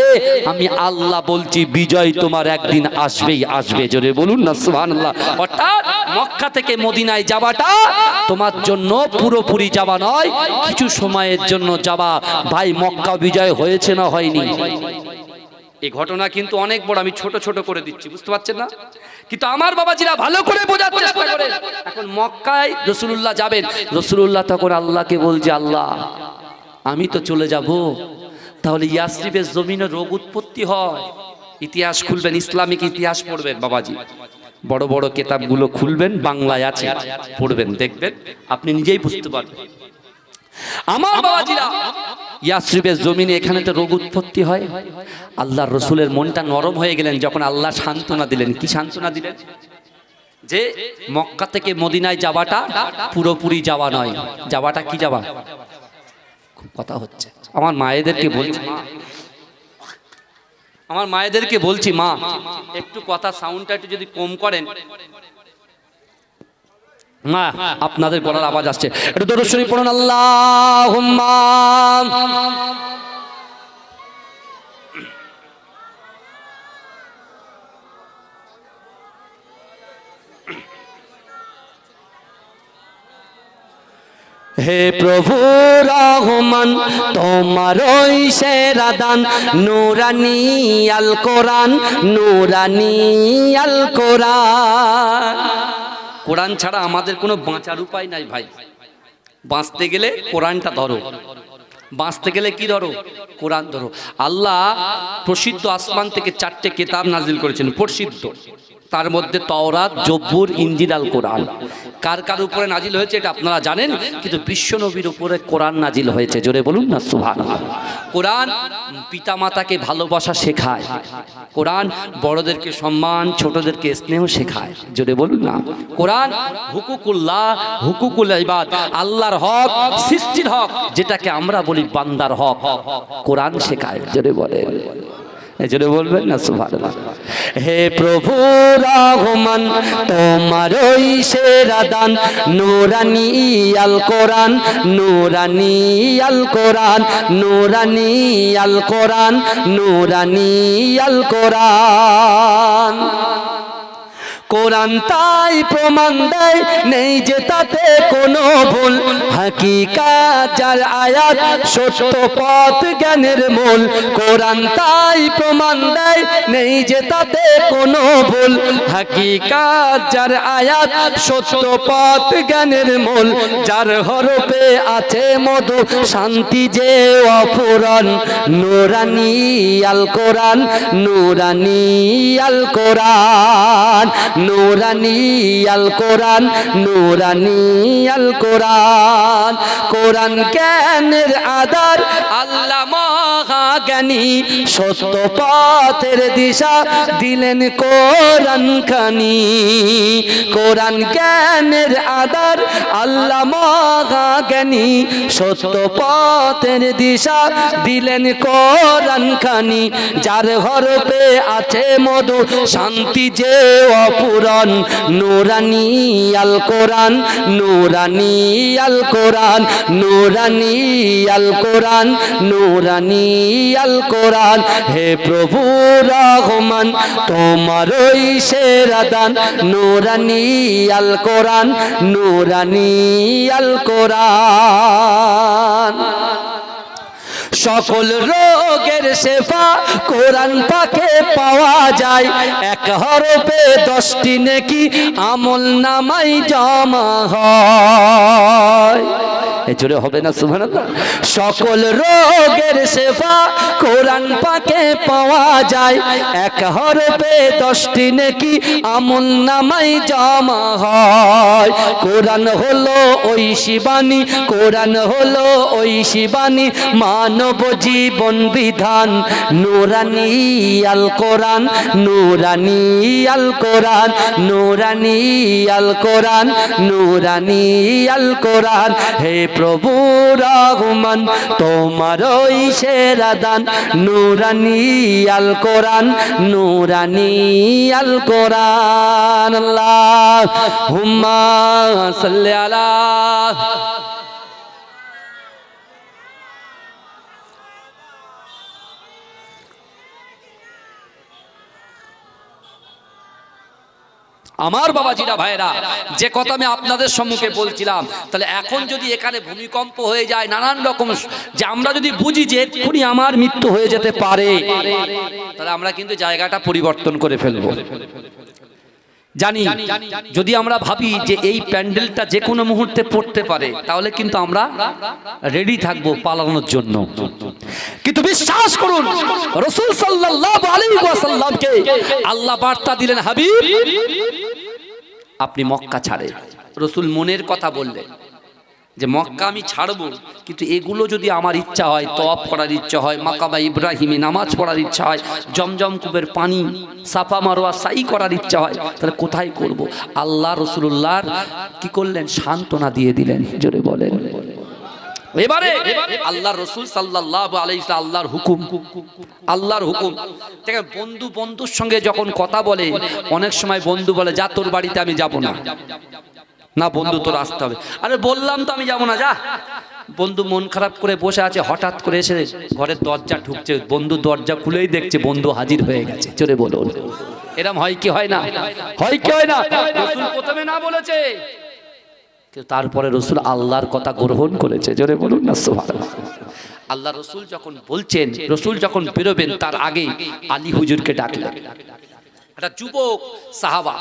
আমি আল্লাহ বলছি বিজয় তোমার একদিন আসবেই আসবে। জোরে বলুন না সুবহানাল্লাহ। অর্থাৎ মক্কা থেকে মদিনায় যাওয়াটা তোমার জন্য পুরোপুরি যাওয়া নয়, কিছু সময়ের জন্য যাওয়া। ভাই মক্কা বিজয় হয়েছে না হয়নি? এই ঘটনা কিন্তু অনেক বড়, আমি ছোট ছোট করে দিচ্ছি, বুঝতে পারছেন না? কিন্তু আমার বাবাজিরা ভালো করে বোঝার চেষ্টা করেন। এখন মক্কায় রাসূলুল্লাহ যাবেন, রাসূলুল্লাহ তখন আল্লাহকে বলছে, আল্লাহ আমি তো চলে যাব, তাহলে ইয়াসরিবের জমিনে রোগ উৎপত্তি হয়। ইতিহাস খুলবেন, ইসলামিক ইতিহাস পড়বেন বাবাজি, বড় বড় কিতাবগুলো খুলবেন, বাংলায় আছে, পড়বেন, দেখবেন আপনি নিজেই বুঝতে পারবেন। আমার বাবাজিরা ইয়াসরিবের জমিনে এখানে তো রোগ উৎপত্তি হয়। আল্লাহর রাসূলের মনটা নরম হয়ে গেলেন যখন আল্লাহ সান্ত্বনা দিলেন। কি সান্ত্বনা দিলেন? যে মক্কা থেকে মদিনায় যাওয়াটা পুরোপুরি যাওয়া নয়, যাওয়াটা কি যাওয়া? খুব কথা হচ্ছে। আমার মায়েদেরকে বলছি, আমার মায়েদেরকে বলছি, মা একটু কথা সাউন্ডটা একটু যদি কম করেন, মা আপনাদের গলার আওয়াজ আসছে, একটু দরুদ শরীফ পড়ুন। আল্লাহুম্মা হে প্রভু রহমান তোমার ওই সেরা দান, নূরানি আল কোরআন, নূরানি আল কোরআন। কোরআন ছাড়া আমাদের কোনো বাঁচার উপায় নাই ভাই। বাঁচতে গেলে কোরআনটা ধরো, বাঁচতে গেলে কি ধরো? কোরআন ধরো। আল্লাহ প্রসিদ্ধ আসমান থেকে 4টে কিতাব নাজিল করেছেন, প্রসিদ্ধ, তার মধ্যে তাওরাত, জব্বুর, ইনজিল, আল কোরআন। কার কার উপরে নাজিল হয়েছে এটা আপনারা জানেন, কিন্তু বিশ্ব নবীর উপরে কোরআন নাজিল হয়েছে। জোরে বলুন না সুবহানাল্লাহ। কোরআন পিতামাতাকে ভালোবাসা শেখায়, কোরআন বড়দেরকে সম্মান, ছোটদেরকে স্নেহ শেখায়। জোরে বলুন না। কোরআন হুকুকুল্লাহ, হুকুকুল ইবাদ, আল্লাহর হক, সৃষ্টির হক, যেটাকে আমরা বলি বান্দার হক, কোরআন শেখায়। জোরে বলেন, জোরে বলবেন না সুবহানাল্লাহ। হে প্রভু রহমান তোমার ওই সেরা দান, নূরানি আল কোরআন, নূরানি আল কোরআন, নূরানি আল কোরআন, নূরানি আল কোরআন। কোরআন তাই প্রমাণ দেয় নেই যে তাতে কোনো ভুল, হাকিকাত যার আয়াত, সত্য পথ জ্ঞানের মূল। কোরআন তাই প্রমাণ দেয় নেই যে তাতে কোনো ভুল, হাকিকাত যার আয়াত, সত্য পথ জ্ঞানের মূল। যার হরফে আছে মধু, শান্তি যে অফুরন, নূরানি আল কোরআন, নূরানি আল কোরআন, নূরানি আল কোরআন, নূরানি আল কোরআন। কোরআন জ্ঞানের আধার, আল্লাহ মহাজ্ঞানী, সত্য পথের দিশা দিলেন কোরআন খানি। কোরআন জ্ঞানের আধার, আল্লাহ মহাজ্ঞানী, সত্য পথের দিশা দিলেন কোরআন খানি। যার হরফে আছে মধু, শান্তি যে অপূরণ, নূরানি আল কোরআন, নূরানি আল কোরআন। কোরআন, নূরানি আল কোরআন, নূরানি আল কোরআন। হে প্রভু রহমান তোমারই সেরা দান, নূরানি আল কোরআন, নূরানি আল কোরআন। সকল রোগের শেফা কোরআন পাকে পাওয়া যায়, এক হরফে 10টি নেকি আমল নামাই জমা হয়। এই জোরে হবে না সুবহানাল্লাহ? সকল রোগের শেফা কোরআন পাকে পাওয়া যায়, এক হরফে 10টি নেকি আমল নামাই জমা হয়। কোরআন হলো ওই শিবানী, কোরআন হলো ওই শিবানী, মানব জীবন বিধান, নূরানি আল কোরআন, নূরানি আল কোরআন, নূরানি আল কোরআন, নূরানি আল কোরআন। হে প্রভু রহমান তোমারই সেরা দান, নূরানি আল কোরআন, নূরানি আল কোরআন। আল্লাহুম্মা সাল্লি আলা। আমার বাবাজিরা ভাইরা, যে কথা আমি আপনাদের সম্মুখে বলছিলাম, তাহলে এখন যদি এখানে ভূমিকম্প হয়ে যায়, নানান রকম, যে আমরা যদি বুঝি যে এক্ষুনি আমার মৃত্যু হয়ে যেতে পারে, তাহলে আমরা কিন্তু জায়গাটা পরিবর্তন করে ফেলবো। জানি যদি আমরা ভাবি যে এই প্যান্ডেলটা যে কোনো মুহূর্তে পড়তে পারে, তাহলে কিন্তু আমরা রেডি থাকবো পালানোর জন্য। কিন্তু বিশ্বাস করুন, রাসূল সাল্লাল্লাহু আলাইহি ওয়াসাল্লামকে আল্লাহ বার্তা দিলেন, হাবিব আপনি মক্কা ছাড়েন। রাসূল মনের কথা বললেন যে মক্কা আমি ছাড়বো, কিন্তু এগুলো যদি আমার ইচ্ছা হয়, তওয়াফ করার ইচ্ছা হয়, মাকামে ইব্রাহিমে নামাজ পড়ার ইচ্ছা হয়, জমজম কূপের পানি, সাফা মারওয়া সাই করার ইচ্ছা হয়, তাহলে কোথায় করব? আল্লাহ রাসূলুল্লাহর কি করলেন? সান্ত্বনা দিয়ে দিলেন। জোরে বলেন। এবারে আল্লাহর রাসূল সাল্লাল্লাহু আলাইহি ওয়াসাল্লাম, আল্লাহর হুকুম, আল্লাহর হুকুম। দেখেন বন্ধু বন্ধুর সঙ্গে যখন কথা বলে, অনেক সময় বন্ধু বলে যা তোর বাড়িতে আমি যাব না। না বন্ধু তোর আসতে হবে। আরে বললাম তো আমি যাব না, যা। বন্ধু মন খারাপ করে বসে আছে, হঠাৎ করে এসে ঘরের দরজা ঠুকছে, বন্ধু দরজা খুলেই দেখছে বন্ধু হাজির হয়ে গেছে। চলে বলুন, এরকম হয় কি হয় না? হয় কি হয় না? রাসূল প্রথমে না বলেছে, কিন্তু তারপরে রাসূল আল্লাহর কথা গ্রহণ করেছে। জোরে বলুন না সুবহানাল্লাহ। আল্লাহ রাসূল যখন বলছেন, রাসূল যখন বেরোবেন, তার আগে আলী হুজুরকে ডাকলেন। একটা যুবক সাহাবা,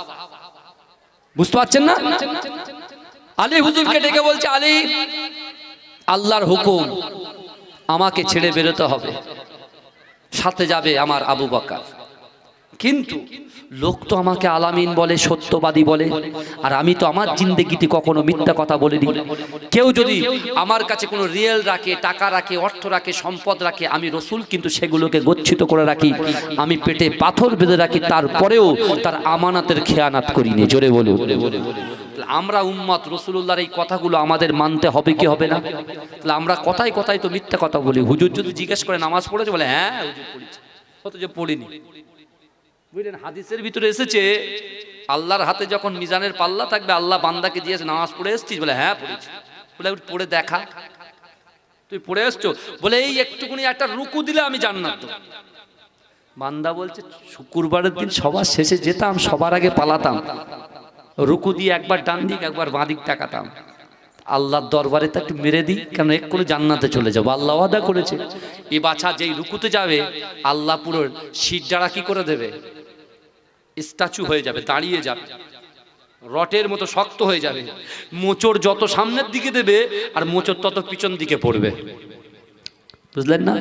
বুঝতে পারছেন না? আলী হুজুরকে ডেকে বলছে, আলী আল্লাহর হুকুম, আমাকে ছেড়ে বেরোতে হবে, সাথে যাবে আমার আবু বকর। কিন্তু লোক তো আমাকে আলামিন বলে, সত্যবাদী বলে, আর আমি তো আমার জিন্দেগিতে কখনো মিথ্যা কথা বলিনি। কেউ যদি আমার কাছে কোনো রিয়েল রাখে, টাকা রাখে, অর্থ রাখে, সম্পদ রাখে, আমি রাসূল কিন্তু সেগুলোকে গচ্ছিত করে রাখি, আমি পেটে পাথর বেঁধে রাখি, তারপরেও তার আমানাতের খেয়ানাত করিনি। জোরে বলে। আমরা উম্মত, রাসূলুল্লাহর এই কথাগুলো আমাদের মানতে হবে কি হবে না? তাহলে আমরা কথায় কথায় তো মিথ্যা কথা বলি। হুজুর যদি জিজ্ঞেস করে নামাজ পড়েছে, বলে হ্যাঁ হুজুর পড়েছি, অথচ পড়িনি। বুঝলেন, হাদিসের ভিতরে এসেছে আল্লাহর হাতে যখন মিজানের পাল্লা থাকবে, আল্লাহ বান্দাকে দিয়েছে, নামাজ পড়ে এসেছিস? বলে হ্যাঁ পড়েছি। বলে পড়ে দেখা, তুই পড়ে এসছো? বলে এই একটুকুনি একটা রুকু দিলে আমি জান্নাত দেব। বান্দা বলছে শুক্রবারের দিন সবার শেষে যেতাম, সবার আগে পালাতাম, রুকু দিয়ে একবার ডান দিক একবার বাঁ দিক তাকাতাম, আল্লাহর দরবারে তো একটু মেরে দিই, কেন এক করে জান্নাতে চলে যাবো। আল্লাহ ওয়াদা করেছে এই বাছা যেই রুকুতে যাবে, আল্লাহ পুরো শিরদাঁড়া কি করে দেবে? স্ট্যাচু হয়ে যাবে, দাঁড়িয়ে যাবে, রটের মতো শক্ত হয়ে যাবে। মোচড় যত সামনের দিকে দেবে, আর মোচড় তত পিছন দিকে পড়বে। বুঝলেন না?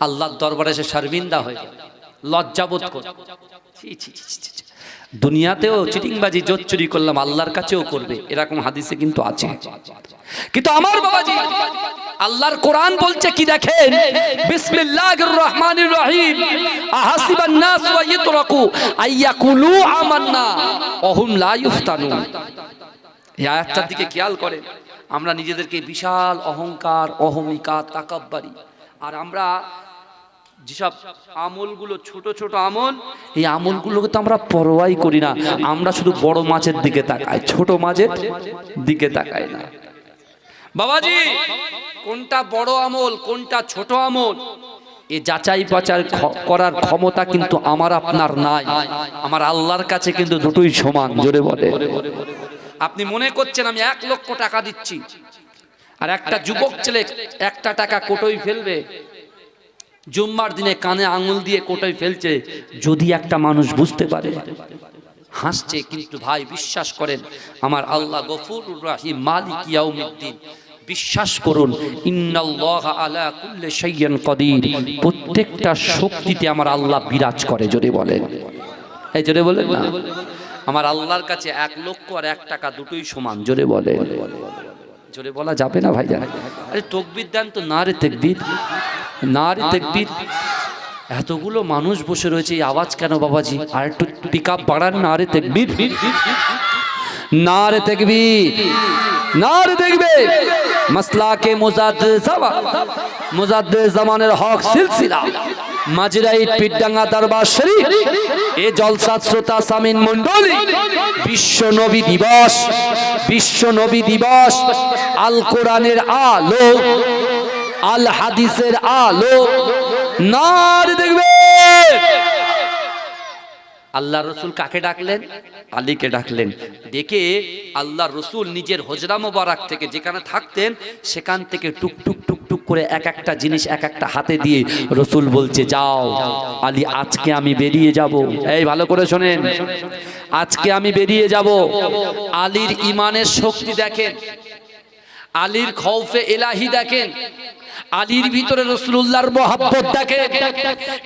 আল্লাহর দরবারে এসে শর্মিন্দা হয়ে যাবে, লজ্জাবোধ করে। দুনিয়াতেও চিটিংবাজি জোর চুরি করলাম, আল্লাহর কাছেও করবে, এরকম হাদিসে কিন্তু আছে। কিন্তু আমার বাবাজি, আল্লাহর কোরআন বলছে কি দেখেন, বিসমিল্লাহির রহমানির রহিম, আহাসিবান নাস ওয়া ইতরাকু আইয়াকুলু আমান্না ওহুম লা ইফতানুন। এই আয়াতটার দিকে খেয়াল করেন। আমরা নিজেদেরকে বিশাল অহংকার, অহমিকা, তাকাব্বুরি, আর আমরা যেসব আমলগুলো ছোট ছোট আমল, এই আমলগুলোকে তো আমরা পরোয়াই করি না। আমরা শুধু বড় মাছের দিকে তাকাই, ছোট মাছের দিকে তাকাই না। বাবাজি কোনটা বড় আমল কোনটা ছোট আমল এ যাচাই বাছাই করার ক্ষমতা কিন্তু আমার আপনার নাই, আমার আল্লাহর কাছে কিন্তু দুটোই সমান। জোরে বলে। আপনি মনে করছেন আমি 1 লক্ষ টাকা দিচ্ছি, আর একটা যুবক ছেলে 1টা টাকা কোটোই ফেলবে, জুম্মার দিনে কানে আঙুল দিয়ে কোটোই ফেলছে, যদি একটা মানুষ বুঝতে পারে হাসছে, কিন্তু ভাই বিশ্বাস করেন আমার আল্লাহ গফুরুর রহিম মালিক ইয়াউমিদ্দিন, বিশ্বাস করুন ইন্নাল্লাহা আলা কুল্লি শাইইন কাদির, প্রত্যেকটা শক্তিতে আমার আল্লাহ বিরাজ করে। জোরে বলেন, এই জোরে বলেন না। আমার আল্লাহর কাছে 1 লক্ষ আর 1 টাকা দুটোই সমান। জোরে বলেন। জোরে বলা যাবে না ভাইজান? আরে তাকবীর দেন তো। না রে তাকবীর, না রে তাকবীর। এতগুলো মানুষ বসে রয়েছে, এই আওয়াজ কেন বাবাজি? আর একটু পিকআপ বাড়ান। না রে তাকবীর, না রে তাকবীর, না রে তাকবীর। মাসলাকে মুজাদ্দিদ জামানের হক সিলসিলা মাজিরাইট পীরডাঙ্গা দরবার শরীফ এ জলসা শ্রোতা সামিন মণ্ডলী, বিশ্ব নবী দিবস, বিশ্ব নবী দিবস, আল কোরআনের আলো, আল হাদিসের আলো। নারে দেখবে আল্লাহ রসুল কাকে ডাকলেন? আলীকে ডাকলেন। ডেকে আল্লাহ রসুল নিজের হজরা মোবারক থেকে যেখানে থাকতেন সেখান থেকে টুকটুক টুকটুক করে এক একটা জিনিস এক একটা হাতে দিয়ে রসুল বলছে, যাও আলী, আজকে আমি বেরিয়ে যাব। এই ভালো করে শোনেন, আজকে আমি বেরিয়ে যাব। আলীর ইমানের শক্তি দেখেন, আলীর খৌফে ইলাহি দেখেন, আলীর ভিতরে রাসূলুল্লাহর মহব্বত দেখেন।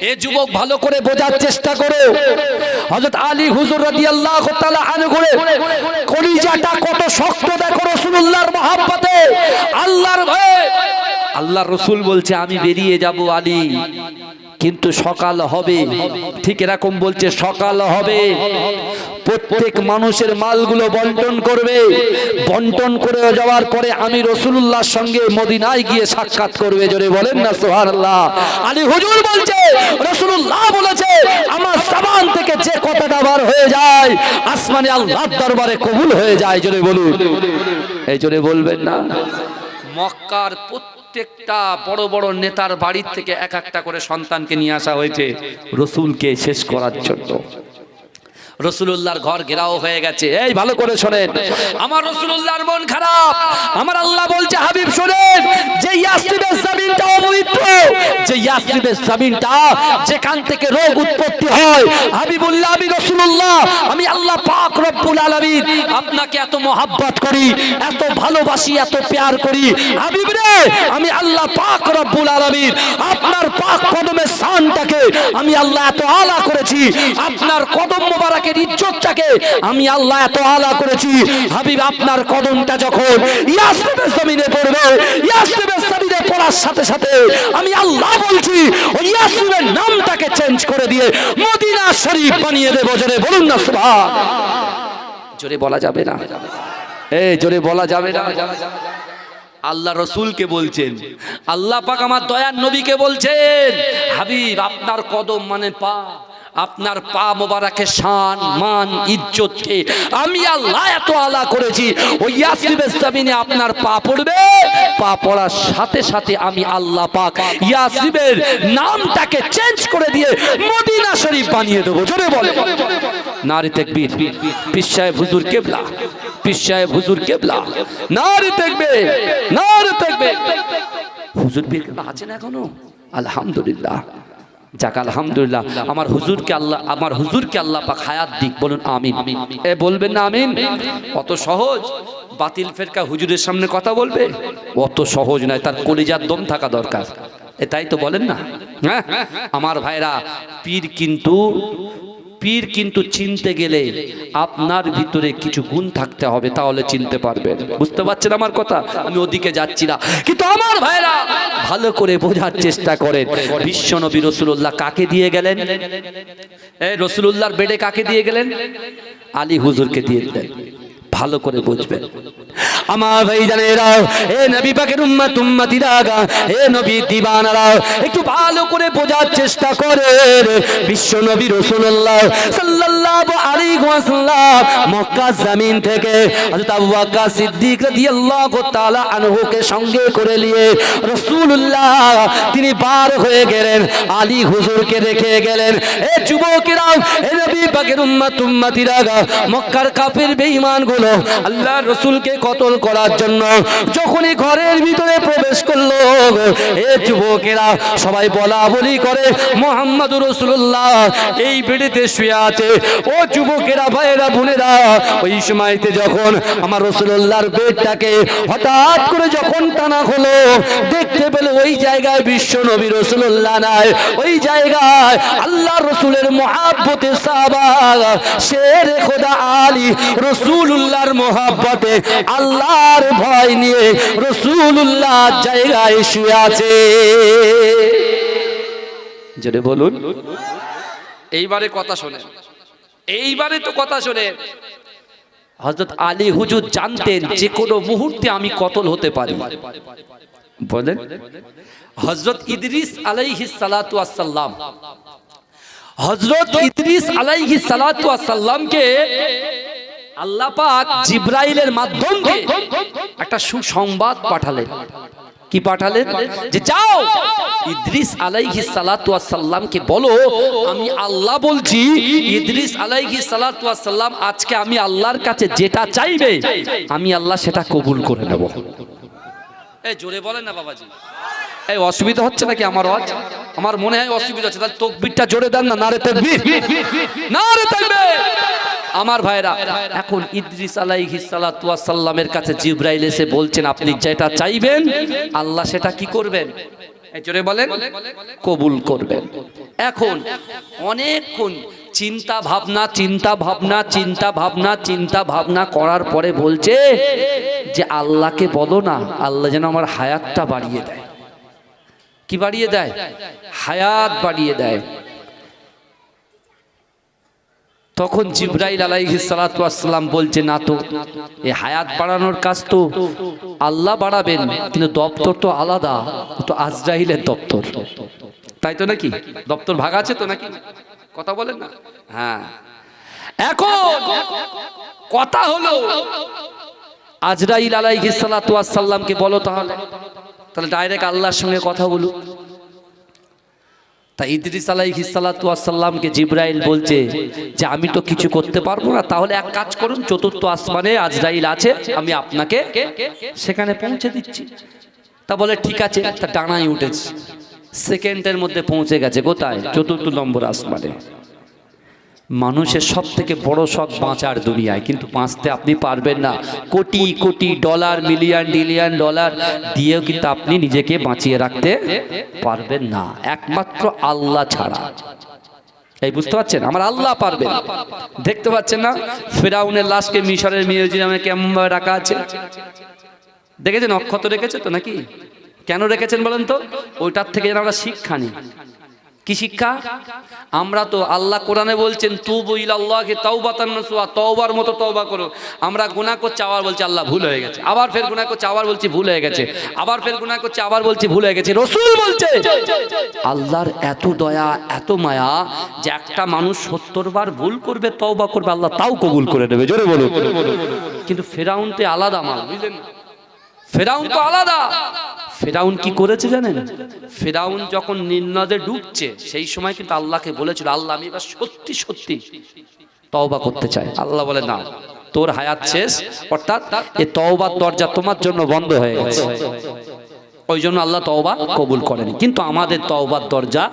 এ যুবক ভালো করে বোঝার চেষ্টা করো, হযরত আলী হুজুর রাদিয়াল্লাহু তাআলা আনহু কলিজাটা কত শক্ত দেখো রাসূলুল্লাহর মহব্বতে, আল্লাহর ভয়ে। আল্লাহ রসুল বলছে আমি বেরিয়ে যাব আলী, কিন্তু সকাল হবে। ঠিক এরকম বলছে, সকাল হবে, প্রত্যেক মানুষের মালগুলো বন্টন করবে, বন্টন করে যাওয়ার পরে আমি রাসূলুল্লাহর সঙ্গে মদিনায় গিয়ে সাক্ষাৎ করবে। জোরে বলেন না সুবহানাল্লাহ। আলী হুজুর বলছে রাসূলুল্লাহ বলেছে আমার জবান থেকে যে কথাটা বার হয়ে যায় আসমানে আল্লাহর দরবারে কবুল হয়ে যায়। জোরে বলুন, এই জোরে বলবেন না। মক্কার প্রত্যেকটা বড় বড় নেতার বাড়ির থেকে এক একটা করে সন্তানকে নিয়ে আসা হয়েছে রসুলকে শেষ করার জন্য। রাসূলুল্লাহর ঘর ঘেরাও হয়ে গেছে। এই ভালো করে শোনেন, আমার রাসূলুল্লাহর মন খারাপ। আমার আল্লাহ বলছে হাবিব শুনেন, যে ইয়াসরিবের জমিনটা অপবিত্র, যে ইয়াসরিবের জমিনটা যেখান থেকে রোগ উৎপত্তি হয়, হাবিবুল্লাহ আমি রাসূলুল্লাহ আমি আল্লাহ পাক রব্বুল আলামিন আপনাকে এত মহব্বত করি, এত ভালোবাসি, এত প্যার করি। হাবিব রে, আমি আল্লাহ পাক রব্বুল আলামিন আপনার পাক কদমের শানটাকে আমি আল্লাহ এত আলা করেছি, আপনার কদম মোবারক ইজ্জতটাকে আমি আল্লাহ এত আলা করেছি। হাবিব আপনার কদমটা যখন ইয়াসরিবের জমিনে পড়বে, ইয়াসরিবের জমিনে পড়ার সাথে সাথে আমি আল্লাহ বলছি ওই ইয়াসরিবের নামটাকে চেঞ্জ করে দিয়ে মদিনা শরীফ বানিয়ে দেব। জোরে বলুন না সুবহান। জোরে বলা যাবে না, এই জোরে বলা যাবে না। আল্লাহ রসুলকে বলছেন, আল্লাহ পাক আমার দয়ার নবীকে বলছেন হাবিব আপনার কদম মানে পা, আপনার পা মোবারকের শান মান ইজ্জতকে আমি আল্লাহ এত আলা করেছি, ওই ইয়াসরিবের জমিনে আপনার পা পড়বে, পা পড়ার সাথে সাথে আমি আল্লাহ পাক ইয়াসরিবের নামটাকে চেঞ্জ করে দিয়ে মদিনা শরীফ বানিয়ে দেবো। জোরে বলে নারে তাকবীর। পীর সাহেব হুজুর কেবলা, পীর সাহেব হুজুর কেবলা, নারে তাকবীর, নারে তাকবীর। হুজুর পীর কেবলা আছেন এখনো? আলহামদুলিল্লাহ, যাক আলহামদুলিল্লাহ। আমার হুজুরকে আল্লাহ, আমার হুজুরকে আল্লাহ পাক হায়াত দিক। বলুন আমিন। এ বলবেন না আমিন? অত সহজ বাতিল ফেরকা হুজুরের সামনে কথা বলবে? অত সহজ নয়, তার কলিজার দম থাকা দরকার। তাই তো বলেন না? হ্যাঁ আমার ভাইরা, পীর কিন্তু চিনতে গেলে আপনার ভিতরে কিছু গুণ থাকতে হবে, তাহলে চিনতে পারবেন। বুঝতে পারছেন আমার কথা? আমি ওদিকে যাচ্ছি না, কিন্তু আমার ভাইরা ভালো করে বোঝার চেষ্টা করেন। বিশ্বনবী রাসূলুল্লাহ কাকে দিয়ে গেলেন? এই রাসূলুল্লাহর বেডে কাকে দিয়ে গেলেন? আলী হুজুরকে দিয়ে দিলেন। ভালো করে বুঝবেন। আমার ভাইজানেরা, এ নবী পাকের উম্মত উম্মতিরা, এ নবী দিবানারা, একটু ভালো করে বোঝার চেষ্টা করেন। বিশ্ব নবী রাসূলুল্লাহ সাল্লাল্লাহু আলাইহি ওয়াসাল্লাম মক্কা জমিন থেকে হযরত আবু বকর সিদ্দিক রাদিয়াল্লাহু তাআলা আনহুকে সঙ্গে করে নিয়ে রাসূলুল্লাহ তিনি বার হয়ে গেলেন, আলী হুজুরকে রেখে গেলেন। এ যুবকেরা, এ নবী পাকের উম্মত উম্মতিরা, মক্কার কাফির বেঈমানগুলো আল্লাহর রাসূলকে কতল করার জন্য যখনই ঘরের ভিতরে প্রবেশ করলো, এ যুবকেরা সবাই বলা বলি করে মুহাম্মদুর রাসূলুল্লাহ এই বেড়িতে শুয়ে আছে। ও যুবকেরা, ভাইয়েরা, বোনেরা, ওই সময়তে যখন আমার রাসূলুল্লাহর বেডটাকে হঠাৎ করে যখন টানা হলো, দেখতে পেলে ওই জায়গায় বিশ্ব নবী রাসূলুল্লাহ নাই, ওই জায়গায় আল্লাহর রাসূলের মুহাব্বতে সাহাবা শেরে খোদা আলী রাসূলুল্লাহর মুহাব্বতে আল্লাহর ভয় নিয়ে রাসূলুল্লাহ জায়গায় শুয়ে আছে। জোরে বলুন। এইবারে কথা শোনেন, এইবারে তো কথা শোনেন। হযরত আলী হুজুর জানতেন যে কোনো মুহূর্তে আমি কতল হতে পারি। বলেন, হযরত ইদ্রিস আলাইহিস সালাতু ওয়াস সালাম, হযরত ইদ্রিস আলাইহিস সালাতু ওয়াস সালামকে আল্লাহ পাক জিবরাইলের মাধ্যমে একটা সুসংবাদ পাঠালেন। কি পাঠালেন? যে যাও ইদ্রিস আলাইহিস সালাতু ওয়াস সালামকে বলো আমি আল্লাহ বলছি, ইদ্রিস আলাইহিস সালাতু ওয়াস সালাম আজকে আমি আল্লাহর কাছে যেটা চাইবে আমি আল্লাহ সেটা কবুল করে নেব। এই জোরে বলেন না বাবাজি। এই অসুবিধা হচ্ছে নাকি আমার আওয়াজ? আমার মনে হয় অসুবিধা হচ্ছে। তাহলে তাকবীরটা জোরে দেন না, নারে তাকবীর, নারে তাকবীর। আমার ভাইরা, এখন ইদ্রিস আলাইহিস সালাতু ওয়াস সালামের কাছে জিবরাইল এসে বলছেন আপনি যেটা চাইবেন আল্লাহ সেটা কি করবেন? এই জোরে বলেন, কবুল করবেন। এখন অনেকক্ষণ চিন্তা ভাবনা করার পরে বলছে যে আল্লাহকে বলো না আল্লাহ যেন আমার হায়াতটা বাড়িয়ে দেয়। কি বাড়িয়ে দেয়? হায়াত বাড়িয়ে দেয়। তখন জিবরাইল আলাইহিস সালাতু ওয়াস সালাম বলছে না তো, এই হায়াত বাড়ানোর কাজ তো আল্লাহ বাড়াবেন, কিন্তু দপ্তর তো আলাদা, তো আজরাইলের দপ্তর, তাই তো নাকি? দপ্তর ভাগ আছে তো নাকি? কথা বলেন না। হ্যাঁ, এখন কথা হলো আজরাইল আলাইহিস সালাতু ওয়াস সালামকে বলো তাহলে ডাইরেক্ট আল্লাহর সঙ্গে কথা বলুক। তাই ইদ্রিস আলাইহিস সালাতু ওয়াস সালামকে জিবরাইল বলছে যে আমি তো কিছু করতে পারবো না, তাহলে এক কাজ করুন, চতুর্থ আসমানে আজরাইল আছে, আমি আপনাকে সেখানে পৌঁছে দিচ্ছি। তা বলে ঠিক আছে। তা ডানায় উঠেছে, সেকেন্ডের মধ্যে পৌঁছে গেছে কোথায়? চতুর্থ নম্বর আসমানে। মানুষের সব থেকে বড় শখ বাঁচার দুনিয়ায়, কিন্তু বাঁচতে আপনি পারবেন না। Crore crore dollar, million ডিলিয়ন dollar দিয়েও কিন্তু আপনি নিজেকে বাঁচিয়ে রাখতে পারবেন না, একমাত্র আল্লাহ ছাড়া। এই বুঝতে পারছেন? আমার আল্লাহ পারবেন। দেখতে পাচ্ছেন না ফেরাউনের লাশকে মিশরের মিউজিয়ামে কেমন ভাবে রাখা আছে? দেখেছেন? অক্ষত রেখেছে তো নাকি? কেন রেখেছেন বলেন তো? ওইটার থেকে যেন আমরা শিক্ষা নিই। কি শিক্ষা? আমরা তো আল্লাহ কোরআনে বলছেন তুবু ইলাল্লাহি তাওবাতান নাসুহা, তওবার মতো তওবা করো। আমরা গুনাহ করছি আবার বলছি আল্লাহ ভুল হয়ে গেছে, আবার ফের গুনাহ করছি আবার বলছি ভুল হয়ে গেছে, আবার ফের গুনাহ করছি আবার বলছি ভুল হয়ে গেছে। রাসূল বলছে আল্লাহর এত দয়া এত মায়া যে একটা মানুষ 70 বার ভুল করবে, তওবা করবে, আল্লাহ তাও কবুল করে নেবে। জোরে বলুন। কিন্তু ফেরাউন তো আলাদা মাল, বুঝলেন? ফেরাউন তো আলাদা। ফেরাউন কি করেছে জানেন? ফেরাউন যখন নির্নদে ডুবছে সেই সময় কিন্তু আল্লাহকে বলেছিল আল্লাহ আমি এবার সত্যি সত্যি তওবা করতে চাই। আল্লাহ বলে না, তোর হায়াত শেষ, অর্থাৎ এই তওবার দরজা তোমার জন্য বন্ধ হয়ে গেছে। ওই জন্য আল্লাহ তওবা কবুল করেনি। কিন্তু আমাদের তওবার দরজা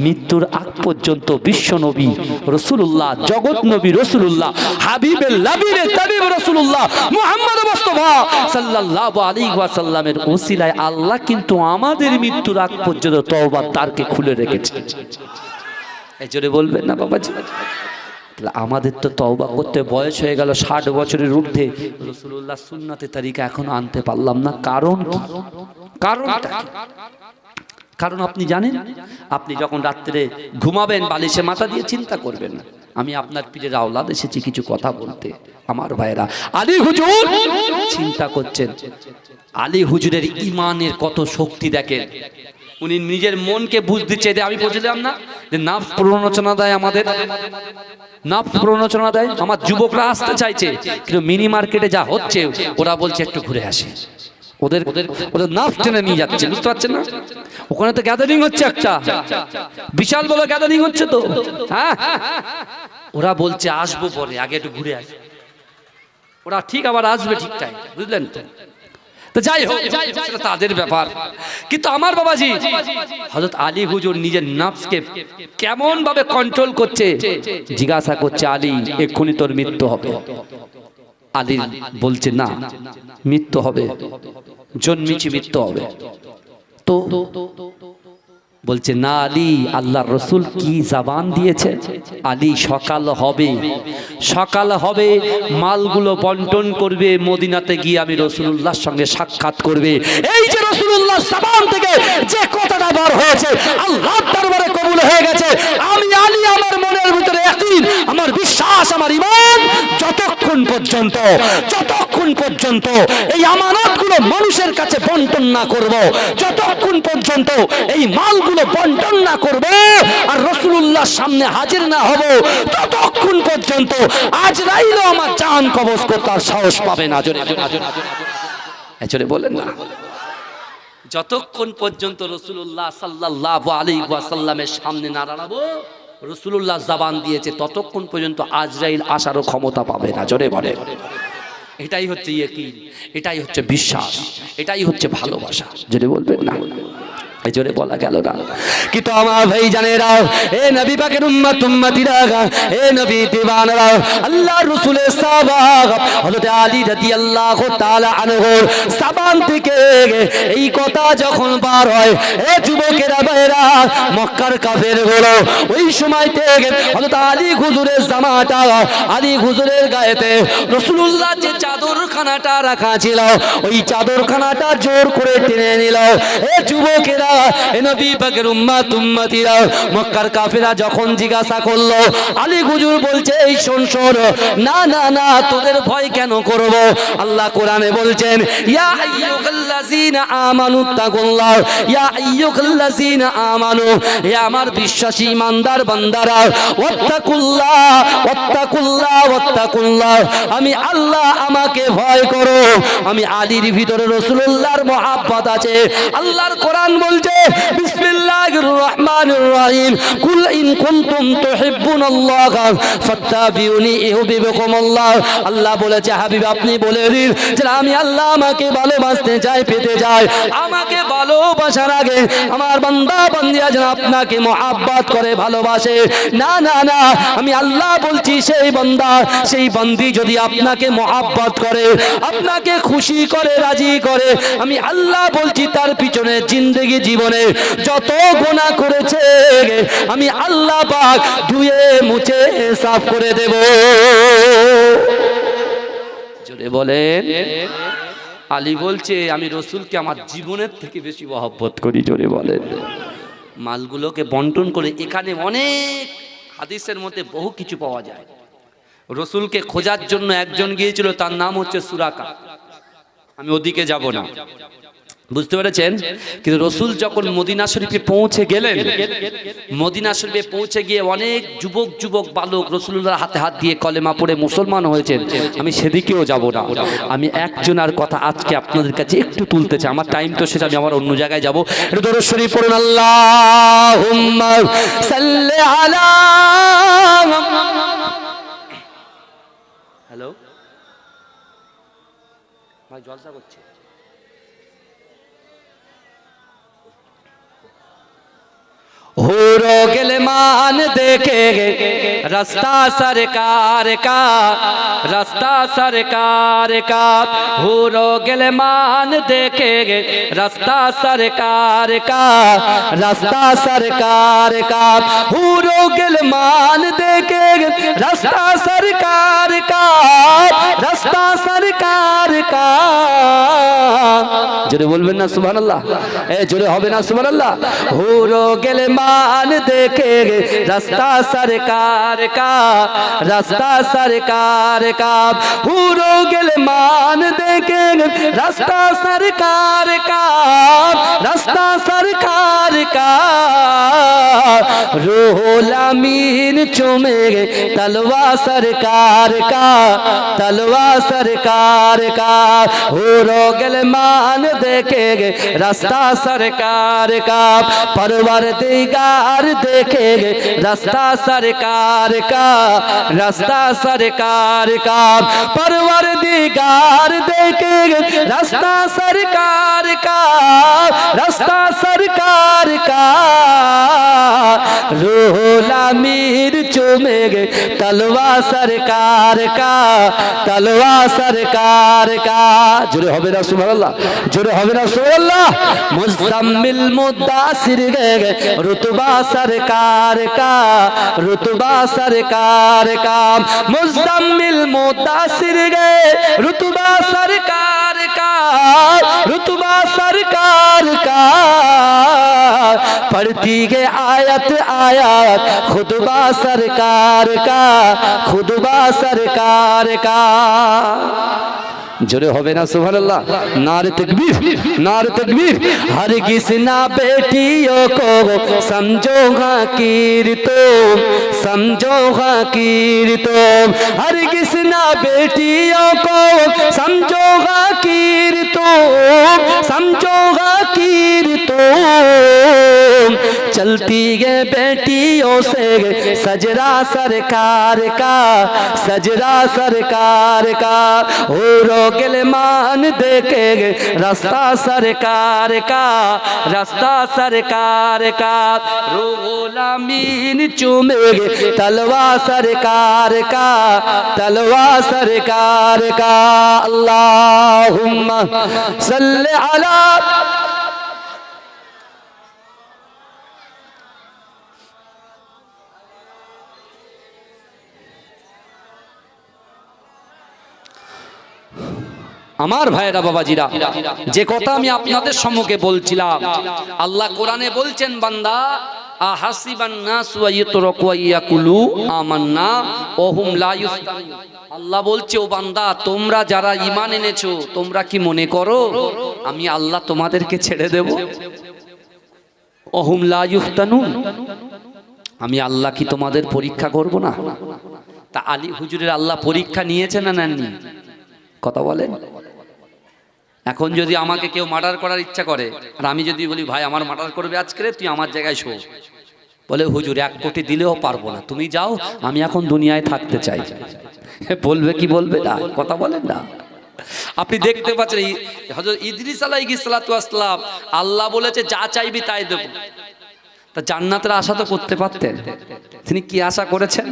মৃত্যুর আগ পর্যন্ত বিশ্ব নবী রাসূলুল্লাহ, জগৎ নবী রাসূলুল্লাহ, হাবিবে লাবিবে তাবিব রাসূলুল্লাহ মুহাম্মদ মুস্তাফা সাল্লাল্লাহু আলাইহি ওয়াসাল্লামের ওসিলায় আল্লাহ কিন্তু আমাদের মৃত্যুর আগ পর্যন্ত তওবার দ্বারকে খুলে রেখেছে। এই জোরে বলবেন না বাবাজি? আমাদের তো তওবা করতে বয়স হয়ে গেল 60 বছরের ঊর্ধ্বে, রাসূলুল্লাহ সুন্নাতে তারিকা এখনো আনতে পারলাম না। কারণটা কারণ আপনি জানেন, আপনি যখন রাত্রে ঘুমাবেন বালিশে মাথা দিয়ে চিন্তা করবেন না, আমি আপনার পীরের আওলাদ এসেছি কিছু কথা বলতে। আমার ভাইরা, আলী হুজুর চিন্তা করছেন, আলী হুজুরের ইমানের কত শক্তি দেখেন। উনি নিজের মনকে বুঝ দিচ্ছে। আমি বলছিলাম না যে নাফস প্ররোচনা দেয়, আমাদের নাফস প্ররোচনা দেয়। আমার যুবকরা আসতে চাইছে, কিন্তু মিনি মার্কেটে যা হচ্ছে ওরা বলছে একটু ঘুরে আসে, ওদের ওদের নাফস টেনে নিয়ে যাচ্ছে, বুঝতে পারছেন না? ওখানে তো গ্যাদারিং হচ্ছে, একটা বিশাল বড় গ্যাদারিং হচ্ছে তো, হ্যাঁ ওরা বলছে আসবো পরে, আগে একটু ঘুরে আসে। ওরা ঠিক আবার আসবে ঠিক টাইম, বুঝলেন তো? তো যাই হোক, সেটা তাদের ব্যাপার। কিন্তু আমার বাবাজি হযরত আলী হুজুর নিজের নফসকে কেমন ভাবে কন্ট্রোল করছে, জিজ্ঞাসা করছে, আলী এক্ষুনি তোর মৃত্যু হবে। আলী বলছে না, মৃত্যু হবে, জন্মিছি মৃত্যু হবে। তো বলছে না আলী, আল্লাহর রসুল কি জবান দিয়েছে, আলী সকাল হবে, সকাল হবে, মালগুলো বন্টন করবে, মদিনাতে গিয়ে আমি রসুলুল্লাহর সঙ্গে সাক্ষাৎ করবে। এই যে রসুলুল্লাহ জবান থেকে যে কথাটা বার হয়েছে আল্লাহর দরবারে কবুল হয়ে গেছে। আমি আলী, আমার মনের ভিতরে ইয়াকিন, আমার বিশ্বাস, আমার ঈমান, যতক্ষণ পর্যন্ত এই আমানতগুলো মানুষের কাছে বন্টন না করব, যতক্ষণ পর্যন্ত এই মালগুলো বন্টন না করব আর রাসূলুল্লাহর সামনে হাজির না হব, ততক্ষণ পর্যন্ত আজরাইল আমার জান কবজ করতে সাহস পাবে না। জোরে বলেন না। যতক্ষণ পর্যন্ত রাসূলুল্লাহ সাল্লাল্লাহু আলাইহি ওয়াসাল্লামের সামনে না দাঁড়াবো, রাসূলুল্লাহ জবান দিয়েছে, ততক্ষণ পর্যন্ত আজরাইল আসারও ক্ষমতা পাবে না। জোরে বলেন। এটাই হচ্ছে ইয়াকিন, এটাই হচ্ছে বিশ্বাস, এটাই হচ্ছে ভালোবাসা। যদি বলবেন না, এই জোরে বলা গেল না। কিন্তু আমার ভাই জানেরা, এ নবী পাকের উম্মত উম্মতিরা, এ নবী দিওয়ানরা, আল্লাহ রাসূলের সাহাবা হযরত আলী রাদিয়াল্লাহু তাআলা আনহু সাবান থেকে এই কথা যখন বার হয়, এ যুবকেরা ভাইরা, মক্কার কাফেরগুলো ওই সময় থেকে হযরত আলী হুজুরের জামাটা, আলী হুজুরের গায়েতে রাসূলুল্লাহ যে চাদরখানাটা রাখা ছিল, ওই চাদরখানাটা জোর করে টেনে নিল। এ যুবকেরা, এ নবী পাকের উম্মত উম্মতিরা, মক্কার কাফেররা যখন জিজ্ঞাসা করলো, আলী হুজুর বলছে, এই শোন শোন, না না না, তোদের ভয় কেন করব? আল্লাহ কোরআনে বলছেন, ইয়া আইয়ুহাল্লাযীনা আমানু তাকুল্লাহ, ইয়া আইয়ুহাল্লাযীনা আমানু, হে আমার বিশ্বাসী ইমানদার বান্দারা, ওয়াত্তাকুল্লাহ ওয়াত্তাকুল্লাহ ওয়াত্তাকুল্লাহ, আমি আল্লাহ, আমাকে ভয় করো। আমি আলীর ভিতরে রাসূলুল্লাহর মহব্বত আছে। আল্লাহর কোরআন বলছে, বিসমিল্লাহির রহমানির রহিম, কুল ইন কুনতুম তুহিব্বুনাল্লাহ ফাত্তাবিউনি ইউহিব্বুকুমুল্লাহ। আল্লাহ বলেছে, হাবিব আপনি বলে দিন যে আমি আল্লাহ আমাকে ভালোবাসতে চাই, পেতে চাই। আমাকে ভালোবাসার আগে আমার বান্দা বান্দিয়া যেন আপনাকে মহব্বত করে, ভালোবাসে। না না না, আমি আল্লাহ বলছি, সেই বান্দা সেই বান্দি যদি আপনাকে মহব্বত করে, আপনাকে খুশি করে, রাজি করে, আমি আল্লাহ বলছি তার পিছনে জিন্দেগি জীবনে যত গুনাহ করেছে আমি আল্লাহ পাক ধুয়ে মুছে সাফ করে দেব। জোরে বলেন। আলী বলছে, আমি রসুলকে আমার জীবনের থেকে বেশি মহব্বত করি। জোরে বলেন। মালগুলোকে বন্টন করে, এখানে অনেক হাদিসের মধ্যে বহু কিছু পাওয়া যায়। রসুলকে খোঁজার জন্য একজন গিয়েছিল, তার নাম হচ্ছে সুরাকা। আমি ওদিকে যাব না, বুঝতে পেরেছেন? কিন্তু রসুল যখন মদিনা শরীফে পৌঁছে গেলেন, মদিনা শরীফে পৌঁছে গিয়ে অনেক যুবক বালক রসুলুল্লাহর হাতে হাত দিয়ে কলেমা পড়ে মুসলমান হয়েছেন। আমি সেদিকেও যাব না। আমি একজনের কথা আজকে আপনাদের কাছে একটু তুলতে চাই। আমার টাইম তো শেষ, আমি আমার অন্য জায়গায় যাব। একটু দরুদ শরীফ পড়ুন, আল্লাহুম্মা সাল্লি আলা। হ্যালো ভাই, জলসা করছে। हो गिलमान देखे रास्ता सरकार का, रास्ता सरकार का। हो गिलमान देखे रास्ता सरकार का, रास्ता सरकार का। हो गिलमान देखे रास्ता सरकार का, रास्ता सरकार का। जोरे बोलबेन ना सुबहानाल्लाह, ए जोरे होबे ना सुबहानाल्लाह। हुरो गिलमान देखे रास्ता सरकार का, रास्ता सरकार का। हुरो गिलमान देखे रास्ता सरकार का, रास्ता सरकार का। रूहुल अमीन चूमेगे तलवा सरकार का, तलवा सरकार का। हुरो गिलमान देखेगे रास्ता सरकार का, परवरदिगार देखेगे रास्ता सरकार का, रास्ता सरकार का। परवरदिगार देखेगे रास्ता सरकार का, रास्ता सरकार का। रूहुल अमीर चूमेगे तलवा सरकार का, तलवा सरकार का। जुड़े होबे ना सुबहानाल्लाह, जुड़े होबे ना सुबहानाल्लाह। मुज़म्मिल मुद्दासिर गए रुतबा सरकार का, रुतबा सरकार का। मुज़म्मिल मुद्दासिर गए रुतबा सरकार का, रुतबा सरकार का। पढ़ती है आयत आयत खुतबा सरकार का, खुतबा सरकार का। जोरे होबे ना सुबहानाल्लाह, नारे तकबीर, नारे तकबीर। हरगिज़ ना बेटियों को समझो हकीर तुम, समझो हकीर तुम। हरगिज़ ना बेटियों को समझो हकीर तुम, समझो हकीर तुम। चलती है बेटियों से सजरा सरकार का, सजरा सरकार का। हुरो गिलमान देखेगे रास्ता सरकार का, रास्ता सरकार का। रूहुल अमीन चूमेगे तलवा सरकार का, तलवा सरकार का। अल्लाहुम्मा सल्ले अला। আমার ভাইরা বাবাজিরা, যে কথা আমি আপনাদের সম্মুখে বলছিলাম, আল্লাহ কোরআনে বলছেন বান্দা আহাসিবান নাস ওয়া ইতরাকু ইয়াকুলু আমান্না ওয়া হুম লা ইফতানুন। আল্লাহ বলছে ও বান্দা তোমরা যারা ঈমান এনেছো তোমরা কি মনে করো আমি আল্লাহ তোমাদেরকে ছেড়ে দেব? ওয়া হুম লা ইফতানুন, আমি আল্লাহ কি তোমাদের পরীক্ষা করব না? তা আলী হুজুরের আল্লাহ পরীক্ষা নিয়েছে না নেননি? কথা বলেন। এখন যদি আমাকে কেউ মার্ডার করার ইচ্ছা করে আর আমি যদি বলি ভাই আমার মার্ডার করবে আজকে, তুই আমার জায়গায় শো, বলে হুজুর 1 কোটি দিলেও পারবো না, তুমি যাও, আমি এখন দুনিয়ায় থাকতে চাই, বলবে কি বলবে না? কথা বলেন না। আপনি দেখতে পাচ্ছেন হযরত ইদ্রিস আলাইহিস সালাতু ওয়াস সালাম, আল্লাহ বলেছে যা চাইবি তাই দেব। তা জান্নাতের আশা তো করতে পারতেন, তিনি কি আশা করেছেন?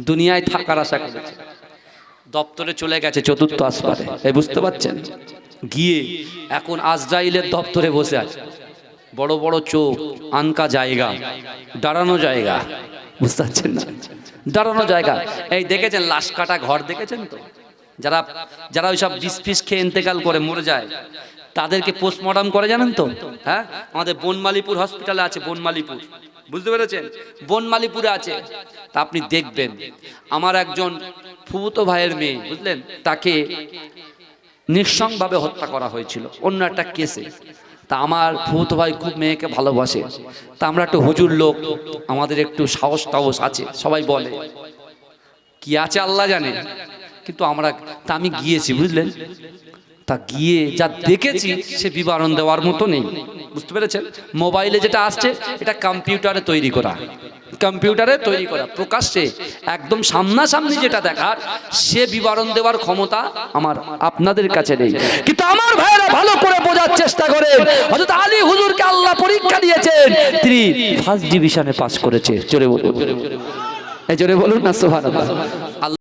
দুনিয়ায় থাকার আশা করেছেন। দপ্তরে চলে গেছে 4th আসমানে, এই বুঝতে পারছেন? গিয়ে এখন আজরাইলের দপ্তরে বসে আছে, বড় বড় চোখ, আনকা জায়গা, দাঁড়ানো জায়গা, বুঝতে পারছেন না? দাঁড়ানো জায়গা। এই দেখেছেন লাশ কাটা ঘর দেখেছেন তো? যারা যারা ওইসব বিষ খেয়ে ইন্তেকাল করে মরে যায় তাদেরকে পোস্টমর্টম করে জানেন তো? হ্যাঁ, আমাদের বনমালীপুর হসপিটালে আছে, বনমালীপুর, বুঝতে পেরেছেন? বনমালীপুরে আছে। তা আপনি দেখবেন আমার একজন ফুফুতো ভাইয়ের মেয়ে, বুঝলেন, তাকে নিঃসংভাবে হত্যা করা হয়েছিল অন্য একটা কেসে। তা আমার ফুফুতো ভাই খুব মেয়েকে ভালোবাসে। তা আমরা একটু হুজুর লোক, আমাদের একটু সাহস টাহস আছে, সবাই বলে কি আছে আল্লাহ জানে, কিন্তু তা আমি গিয়েছি, বুঝলেন? তা গিয়ে যা দেখেছি সে বিবরণ দেওয়ার মতো নেই, বুঝতে পেরেছেন? মোবাইলে যেটা আসছে এটা কম্পিউটারে তৈরি করা, কম্পিউটারে তৈরি করা, প্রকাশ্যে একদম সামনাসামনি যেটা দেখার সে বিবরণ দেওয়ার ক্ষমতা আমার আপনাদের কাছে নেই। কিন্তু আমার ভাইরা ভালো করে বোঝার চেষ্টা করেন, হযরত আলী হুজুরকে আল্লাহ পরীক্ষা দিয়েছেন, তিনি ফার্স্ট ডিভিশনে পাস করেছে। জোরে বলুন, জোরে বলুন না সুবহানাল্লাহ।